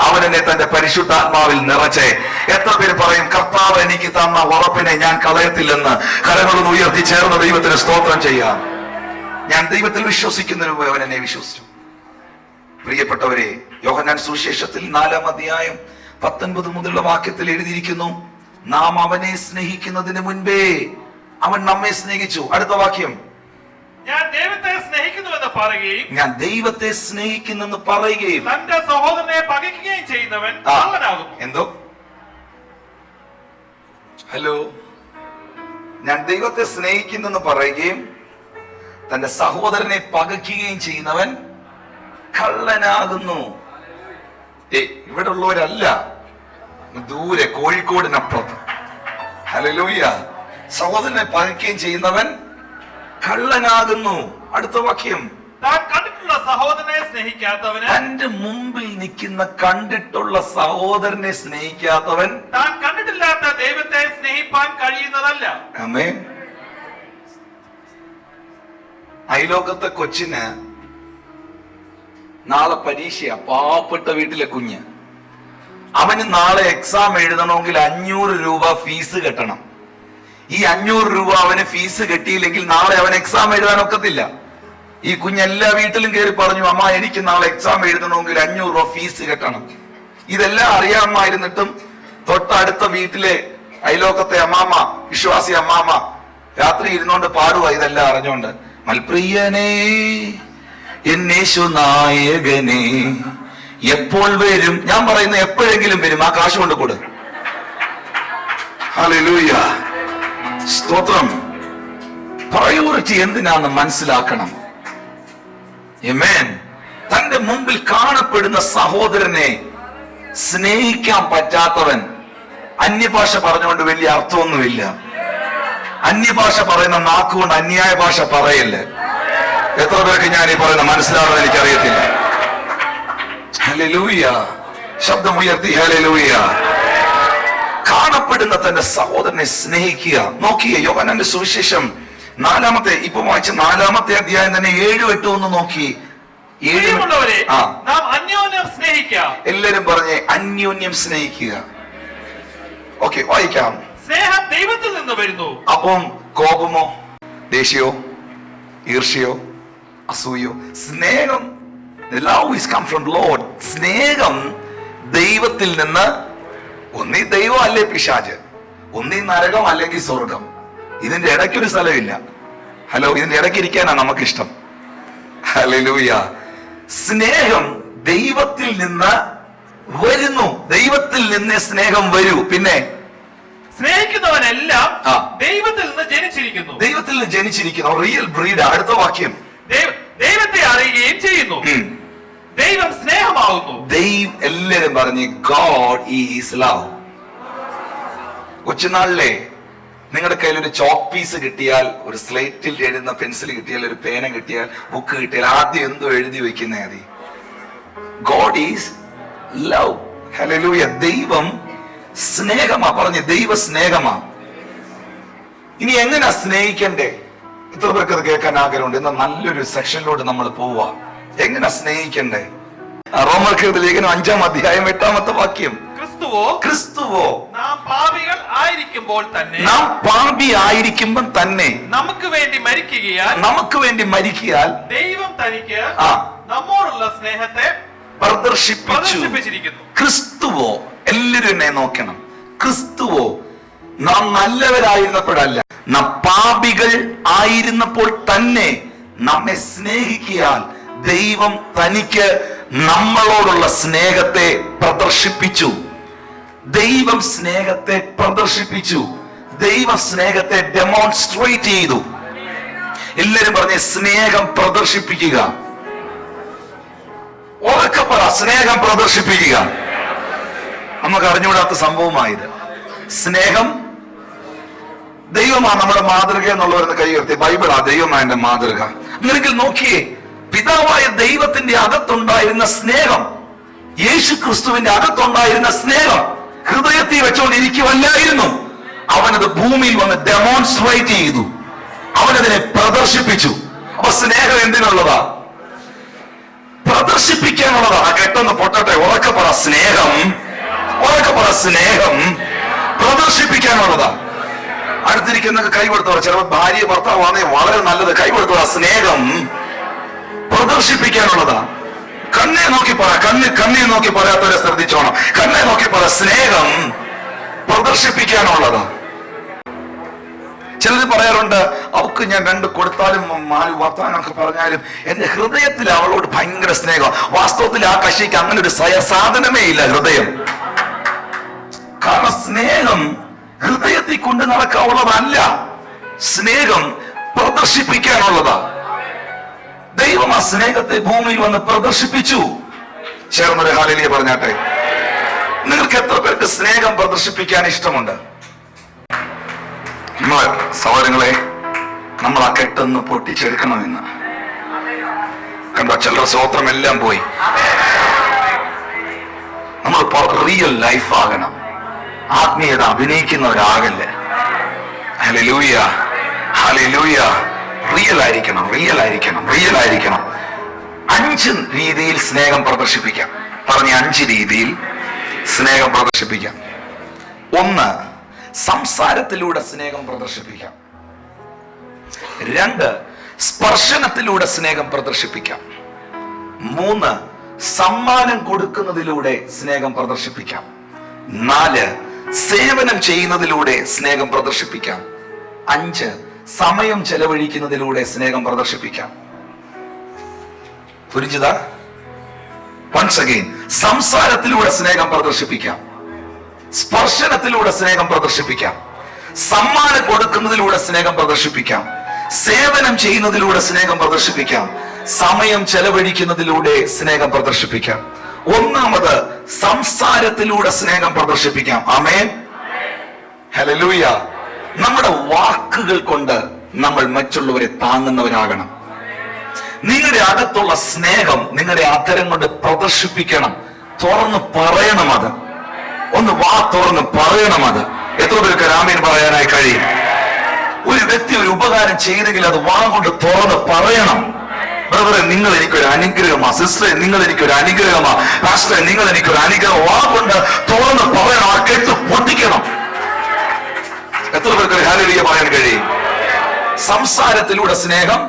അവൻ എന്നെ തന്റെ പരിശുദ്ധാത്മാവിൽ നിറച്ചേ. എത്ര പേര് പറയും, കർത്താവ് എനിക്ക് തന്ന ഉറപ്പിനെ ഞാൻ കളയത്തില്ലെന്ന്? കരങ്ങളൊന്ന് ഉയർത്തി ചേർന്ന് ദൈവത്തിന് സ്തോത്രം ചെയ്യാം. ഞാൻ ദൈവത്തിൽ വിശ്വസിക്കുന്നതിന് മുമ്പ് അവൻ എന്നെ വിശ്വസിച്ചു. പ്രിയപ്പെട്ടവരെ, യോഹന്നാൻ സുവിശേഷത്തിൽ 4-ാം അധ്യായം 19 മുതലുള്ള വാക്യത്തിൽ എഴുതിയിരിക്കുന്നു, നാം അവനെ സ്നേഹിക്കുന്നതിന് മുൻപേ അവൻ നമ്മെ സ്നേഹിച്ചു. അടുത്ത വാക്യം, ഞാൻ ദൈവത്തെ സ്നേഹിക്കുന്നുവെന്ന് പറയുകയും, ഞാൻ ദൈവത്തെ സ്നേഹിക്കുന്നെന്ന് പറയുകയും തന്റെ സഹോദരനെ പകയ്ക്കുകയും ചെയ്യുന്നവൻ കള്ളനാകുന്നു. എന്തോ? ഹലോ, ഞാൻ ദൈവത്തെ സ്നേഹിക്കുന്നെന്ന് പറയുകയും തന്റെ സഹോദരനെ പകയ്ക്കുകയും ചെയ്യുന്നവൻ കള്ളനാകുന്നു. ഇവിടെ ഉള്ളവരല്ല, ദൂരെ കോഴിക്കോടിനപ്പുറത്ത്. ഹല്ലേലൂയ. സഹോദരനെ പകയ്ക്കുകയും ചെയ്യുന്നവൻ കള്ളനാകുന്നു. അടുത്ത വാക്യം, താൻ കണ്ടിട്ടുള്ള സഹോദരനെ സ്നേഹിക്കാത്തവന്, തന്റെ മുമ്പിൽ നിൽക്കുന്ന കണ്ടിട്ടുള്ള സഹോദരനെ സ്നേഹിക്കാത്തവൻ താൻ കണ്ടിട്ടില്ലാത്ത ദൈവത്തെ സ്നേഹിപ്പാൻ കഴിയുന്നതല്ല. ആമേൻ. അയലോക്കത്തെ കൊച്ചിന് നാളെ പരീക്ഷയാ, പാവപ്പെട്ട വീട്ടിലെ കുഞ്ഞ്. അവന് നാളെ എക്സാം എഴുതണമെങ്കിൽ 500 രൂപ ഫീസ് കെട്ടണം. ഈ 500 രൂപ അവന് ഫീസ് കെട്ടിയില്ലെങ്കിൽ നാളെ അവൻ എക്സാം എഴുതാൻ ഒക്കത്തില്ല. ഈ കുഞ്ഞ് എല്ലാ വീട്ടിലും കയറി പറഞ്ഞു, അമ്മ എനിക്ക് നാളെ എക്സാം എഴുതണമെങ്കിൽ 500 രൂപ ഫീസ് കെട്ടണം. ഇതെല്ലാം അറിയാമായിരുന്നിട്ടും തൊട്ടടുത്ത വീട്ടിലെ അയലോക്കത്തെ അമ്മാമ്മ, വിശ്വാസി അമ്മാമ്മ, രാത്രി ഇരുന്നോണ്ട് പാടുക ഇതെല്ലാം അറിഞ്ഞോണ്ട്, മൽപ്രിയനേ എന്നേശു നായകനേ എപ്പോൾ വരും? ഞാൻ പറയുന്ന എപ്പോഴെങ്കിലും വരും, ആ കാശ് കൊണ്ട് കൊടു. ഹല്ലേലൂയ. സ്തോത്രം. പ്രയോറിറ്റി എന്തിനാന്ന് മനസ്സിലാക്കണം. ആമേൻ. തന്റെ മുമ്പിൽ കാണപ്പെടുന്ന സഹോദരനെ സ്നേഹിക്കാൻ പറ്റാത്തവൻ അന്യഭാഷ പറഞ്ഞുകൊണ്ട് വലിയ അർത്ഥമൊന്നുമില്ല. അന്യഭാഷ പറയുന്ന നാക്കുകൊണ്ട് അന്യായ ഭാഷ പറയല്ലേ. എത്ര പേർക്ക് ഞാൻ ഈ പറയുന്ന മനസ്സിലാവുന്നത് എനിക്കറിയത്തില്ല. ഹല്ലേലൂയ. ശബ്ദം ഉയർത്തി ഹല്ലേലൂയ. കാണപ്പെടുന്ന തന്റെ സഹോദരനെ സ്നേഹിക്കുക. നോക്കിയേ, യോഹന്നാന്റെ സുവിശേഷം 4-ാമത്തെ, ഇപ്പൊ വായിച്ച 4-ാമത്തെ അധ്യായം തന്നെ 7-8 ഒന്ന് നോക്കി. നാം അന്യോന്യം സ്നേഹിക്കുക. എല്ലാരും പറഞ്ഞേ, അന്യോന്യം സ്നേഹിക്കുക. ഓക്കെ, വായിക്കാം. സ്നേഹം ദൈവത്തിൽ നിന്ന് വരുന്നു. അപ്പം കോപമോ, ദേഷ്യമോ, ഈർഷ്യോ, അസൂയോ? സ്നേഹം, the love is come from Lord. സ്നേഹം ദൈവത്തിൽ നിന്ന് ഒന്നീ ദൈവം അല്ലേ പിശാച്, ഒന്നീ നരകം അല്ലെങ്കിൽ സ്വർഗം. ഇതിന്റെ ഇടയ്ക്കൊരു സ്ഥലമില്ല. ഹലോ, ഇതിന്റെ ഇടയ്ക്ക് ഇരിക്കാനാണ് നമുക്കിഷ്ടം. ഹല്ലേലൂയ. സ്നേഹം ദൈവത്തിൽ നിന്ന് വരുന്നു. ദൈവത്തിൽ നിന്ന് സ്നേഹം വരൂ. പിന്നെ സ്നേഹിക്കുന്നവനെല്ലാം ദൈവത്തിൽ നിന്ന് ജനിച്ചിരിക്കുന്നു. ദൈവത്തിൽ നിന്ന് ജനിച്ചിരിക്കുന്നു. Real breed. അടുത്ത വാക്യം, ദൈവത്തെ അറിയുകയും ചെയ്യുന്നു. ദൈവം സ്നേഹമാവുന്നു. എല്ലാരും പറഞ്ഞ് ഗോഡ് ഈസ് ലവ്. കൊച്ചുനാളിലെ നിങ്ങളുടെ കയ്യിൽ ഒരു ചോക്ക് പീസ് കിട്ടിയാൽ, ഒരു സ്ലേറ്റിൽ എഴുതുന്ന പെൻസിൽ കിട്ടിയാൽ, ഒരു പേന കിട്ടിയാൽ, ബുക്ക് കിട്ടിയാൽ, ആദ്യം എന്തോ എഴുതി വെക്കുന്നേ? മതി, ഗോഡ് ഈസ് ലവ്. ഹല്ലേലൂയ. ദൈവം സ്നേഹമാ. പറഞ്ഞ് ദൈവ സ്നേഹമാ. ഇനി എങ്ങനെയാ സ്നേഹിക്കണ്ടേ? ഇത്ര പേർക്ക് അത് കേൾക്കാൻ ആഗ്രഹമുണ്ട്. എന്നാൽ നല്ലൊരു സെക്ഷനിലോട്ട് നമ്മൾ പോവാ. എങ്ങനെ സ്നേഹിക്കണ്ടേ? റോമർക്കെഴുതിയ ലേഖനം 5-ാം അധ്യായം 8-ാമത്തെ വാക്യം, ക്രിസ്തുവോ നാം പാപികൾ ആയിരിക്കുമ്പോൾ തന്നെ നമുക്ക് വേണ്ടി മരിക്കുകയാൽ ദൈവം തനിക്ക് നമ്മോടുള്ള സ്നേഹത്തെ പ്രദർശിപ്പിച്ചിരിക്കുന്നു. ക്രിസ്തുവോ, എല്ലാവരും എന്നെ നോക്കണം. ക്രിസ്തുവോ നാം നല്ലവരായിരുന്നപ്പോഴല്ല, നാം പാപികൾ ആയിരുന്നപ്പോൾ തന്നെ നമ്മെ സ്നേഹിക്കാൻ ദൈവം തനിക്ക് നമ്മളോടുള്ള സ്നേഹത്തെ പ്രദർശിപ്പിച്ചു. ദൈവം സ്നേഹത്തെ പ്രദർശിപ്പിച്ചു. ദൈവ സ്നേഹത്തെ ഡെമോൺസ്ട്രേറ്റ് ചെയ്തു. എല്ലാരും പറഞ്ഞ സ്നേഹം പ്രദർശിപ്പിക്കുക. ഉറക്കെ പറ, സ്നേഹം പ്രദർശിപ്പിക്കുക. നമുക്ക് അറിഞ്ഞുകൂടാത്ത സംഭവമായത്. സ്നേഹം ദൈവമാണ് നമ്മുടെ മാതൃക എന്നുള്ളവരെന്ന് കൈ ഉയർത്തി. ബൈബിളാ ദൈവമാണ് എന്റെ മാതൃക. അങ്ങനെങ്കിൽ നോക്കിയേ, പിതാവായ ദൈവത്തിന്റെ അകത്തുണ്ടായിരുന്ന സ്നേഹം, യേശു ക്രിസ്തുവിന്റെ അകത്തുണ്ടായിരുന്ന സ്നേഹം ഹൃദയത്തിൽ വെച്ചുകൊണ്ടിരിക്കുവല്ലായിരുന്നു. അവനത് ഭൂമിയിൽ വന്ന് ഡെമോൺസ്ട്രേറ്റ് ചെയ്തു. അവനതിനെ പ്രദർശിപ്പിച്ചു. അപ്പൊ സ്നേഹം എന്തിനുള്ളതാ? പ്രദർശിപ്പിക്കാനുള്ളതാ. കെട്ടൊന്ന് പൊട്ടട്ടെ. ഉറക്കെ പറ സ്നേഹം. ഉറക്കെ പറ സ്നേഹം പ്രദർശിപ്പിക്കാനുള്ളതാ. അടുത്തിരിക്കുന്ന കൈകൊടുത്തവർ, ചിലപ്പോൾ ഭാര്യ ഭർത്താവാണേ വളരെ നല്ലത്. കൈകൊടുത്തവർ സ്നേഹം പ്രദർശിപ്പിക്കാനുള്ളതാ. കണ്ണെ നോക്കി പറ. കണ്ണെ നോക്കി പറയാത്തവരെ ശ്രദ്ധിച്ചോണം. കണ്ണെ നോക്കി പറ, സ്നേഹം പ്രദർശിപ്പിക്കാനുള്ളതാ. ചിലർ പറയാറുണ്ട്, അവക്ക് ഞാൻ 2 കൊടുത്താലും 4 വർത്താനൊക്കെ പറഞ്ഞാലും എന്റെ ഹൃദയത്തിൽ അവളോട് ഭയങ്കര സ്നേഹം. വാസ്തവത്തിൽ ആ കക്ഷിക്ക് അങ്ങനെ ഒരു സാധനമേ ഇല്ല ഹൃദയം. കാരണം സ്നേഹം ഹൃദയത്തിൽ കൊണ്ട് നടക്കാനുള്ളതല്ല, സ്നേഹം പ്രദർശിപ്പിക്കാനുള്ളതാ. ദൈവം ആ സ്നേഹത്തെ ഭൂമിയിൽ വന്ന് പ്രദർശിപ്പിച്ചു. ചേർന്നൊരു ഹല്ലേലൂയ പറഞ്ഞാട്ടെ. നിങ്ങൾക്ക് എത്ര പേർക്ക് സ്നേഹം പ്രദർശിപ്പിക്കാൻ ഇഷ്ടമുണ്ട്? സഹോദരങ്ങളെ, നമ്മൾ ആ കെട്ടൊന്ന് പൊട്ടിച്ചെടുക്കണമെന്ന് കണ്ടോ? ചിലർ സ്വോത്രം എല്ലാം പോയി. നമ്മൾ റിയൽ ലൈഫ് ആകണം. ആത്മീയത അഭിനയിക്കുന്നവരാകല്ലേ. Hallelujah, hallelujah. റിയൽ ആയിരിക്കണം. 5 രീതിയിൽ സ്നേഹം പ്രദർശിപ്പിക്കാം. പറഞ്ഞ 5 രീതിയിൽ സ്നേഹം പ്രദർശിപ്പിക്കാം. 1, സംസാരത്തിലൂടെ സ്നേഹം പ്രദർശിപ്പിക്കാം. 2, സ്പർശനത്തിലൂടെ സ്നേഹം പ്രദർശിപ്പിക്കാം. 3, സമ്മാനം കൊടുക്കുന്നതിലൂടെ സ്നേഹം പ്രദർശിപ്പിക്കാം. 4, സേവനം ചെയ്യുന്നതിലൂടെ സ്നേഹം പ്രദർശിപ്പിക്കാം. 5, സമയം ചെലവഴിക്കുന്നതിലൂടെ സ്നേഹം പ്രദർശിപ്പിക്കാം. പുരിഞ്ചിതാ? വൺസ് അഗൈൻ, സംസാരത്തിലൂടെ സ്നേഹം പ്രദർശിപ്പിക്കാം, സ്പർശനത്തിലൂടെ സ്നേഹം പ്രദർശിപ്പിക്കാം, സമ്മാനം കൊടുക്കുന്നതിലൂടെ സ്നേഹം പ്രദർശിപ്പിക്കാം, സേവനം ചെയ്യുന്നതിലൂടെ സ്നേഹം പ്രദർശിപ്പിക്കാം, സമയം ചെലവഴിക്കുന്നതിലൂടെ സ്നേഹം പ്രദർശിപ്പിക്കാം. ഒന്നാമത് സംസാരത്തിലൂടെ സ്നേഹം പ്രദർശിപ്പിക്കാം. ആമേൻ, ഹല്ലേലൂയ. നമ്മുടെ വാക്കുകൾ കൊണ്ട് നമ്മൾ മറ്റുള്ളവരെ താങ്ങുന്നവരാകണം. നിങ്ങളുടെ അകത്തുള്ള സ്നേഹം നിങ്ങളുടെ അധരം കൊണ്ട് പ്രദർശിപ്പിക്കണം. തുറന്ന് പറയണം. അത് ഒന്ന് വാ തുറന്ന് പറയണം. അത് എത്ര പേർക്ക് ആമേൻ പറയാനായി കഴിയും? ഒരു വ്യക്തി ഒരു ഉപകാരം ചെയ്തെങ്കിൽ അത് വാ കൊണ്ട് തുറന്ന് പറയണം. ബ്രദറെ, നിങ്ങൾ എനിക്കൊരു അനുഗ്രഹമാ. സിസ്റ്ററെ, നിങ്ങൾ എനിക്കൊരു അനുഗ്രഹമാ. പാസ്റ്ററെ, നിങ്ങൾ എനിക്കൊരു അനുഗ്രഹം. വാ കൊണ്ട് തുറന്ന് പറയണം. ആ കെട്ട് പൊട്ടിക്കണം. എത്ര പേർക്ക് ഹല്ലേലൂയ പറയാൻ കഴിയും? സംസാരത്തിലൂടെ സ്നേഹം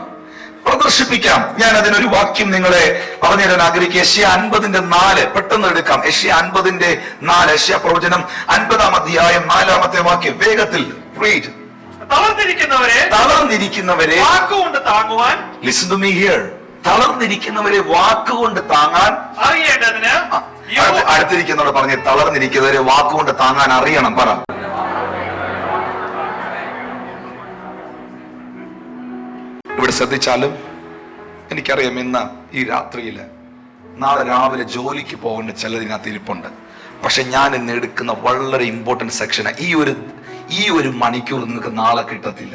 പ്രദർശിപ്പിക്കാം. ഞാൻ അതിനൊരു വാക്യം നിങ്ങളെ പറഞ്ഞുതരാൻ ആഗ്രഹിക്കുക. യെശയ്യാ 50:4 പെട്ടെന്ന് എടുക്കാം. യെശയ്യാ 50:4, യെശയ്യാ പ്രവചനം 50-ാം അധ്യായം 4-ാമത്തെ വാക്യം വേഗത്തിൽ read. തളർന്നിരിക്കുന്നവരെ വാക്കുകൊണ്ട് താങ്ങുവാൻ, listen to me here, തളർന്നിരിക്കുന്നവരെ വാക്കുകൊണ്ട് താങ്ങാൻ അറിയേണ്ടതിന് അടുത്തിരിക്കുന്നവരോട് പറഞ്ഞ് തളർന്നിരിക്കുന്നവരെ വാക്കുകൊണ്ട് താങ്ങാൻ അറിയണം. പറ. ഇവിടെ ശ്രദ്ധിച്ചാലും എനിക്കറിയാം, ഇന്ന് ഈ രാത്രിയില് നാളെ രാവിലെ ജോലിക്ക് പോകേണ്ട ചിലതിനകത്ത് ഇരിപ്പുണ്ട്. പക്ഷെ ഞാൻ ഇന്ന് എടുക്കുന്ന വളരെ ഇമ്പോർട്ടന്റ് സെക്ഷന് ഈ ഒരു മണിക്കൂർ നിങ്ങൾക്ക് നാളെ കിട്ടത്തില്ല.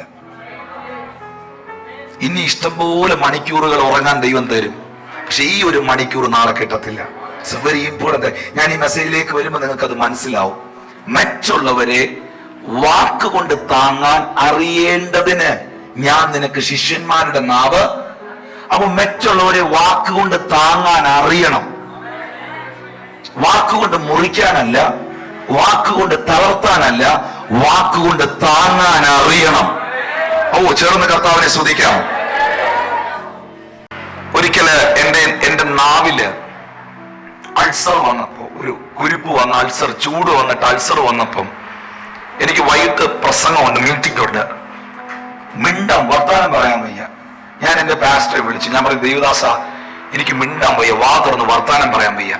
ഇനി ഇഷ്ടംപോലെ മണിക്കൂറുകൾ ഉറങ്ങാൻ ദൈവം തരും, പക്ഷെ ഈ ഒരു മണിക്കൂർ നാളെ കിട്ടത്തില്ല. It's very important. ഞാൻ ഈ മെസ്സേജിലേക്ക് വരുമ്പോൾ നിങ്ങൾക്ക് അത് മനസ്സിലാവും. മറ്റുള്ളവരെ വാക്കുകൊണ്ട് താങ്ങാൻ അറിയേണ്ടതിന് ഞാൻ നിനക്ക് ശിഷ്യന്മാരുടെ നാവ്. അപ്പൊ മറ്റുള്ളവരെ വാക്കുകൊണ്ട് താങ്ങാൻ അറിയണം. വാക്കുകൊണ്ട് മുറിക്കാനല്ല, വാക്കുകൊണ്ട് തളർത്താനല്ല, വാക്കുകൊണ്ട് താങ്ങാൻ അറിയണം. ചേർന്ന് കർത്താവിനെ സ്തുതിക്കാം. ഒരിക്കല് എന്റെ നാവില് അൾസർ വന്നപ്പോ, ഒരു കുരുപ്പ് വന്ന അൾസർ, ചൂട് വന്നിട്ട് അൾസർ വന്നപ്പം എനിക്ക് വൈകിട്ട് പ്രസംഗമുണ്ട്, മീറ്റിംഗ് ഉണ്ട്, മിണ്ടാൻ വർത്താനം പറയാൻ വയ്യ. ഞാൻ എന്റെ പാസ്റ്ററെ വിളിച്ചു. ഞാൻ പറയും, ദേവദാസ എനിക്ക് മിണ്ടാൻ വയ്യ, വാ തുറന്ന് വർത്താനം പറയാൻ വയ്യ,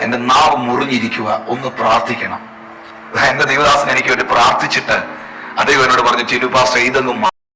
എന്റെ നാവ് മുറിഞ്ഞിരിക്കുക, ഒന്ന് പ്രാർത്ഥിക്കണം. എന്റെ ദേവദാസൻ എനിക്ക് വേണ്ടി പ്രാർത്ഥിച്ചിട്ട് അദ്ദേഹം എന്നോട് പറഞ്ഞു, ടിനു പാസ്റ്റർ ഇതൊന്നും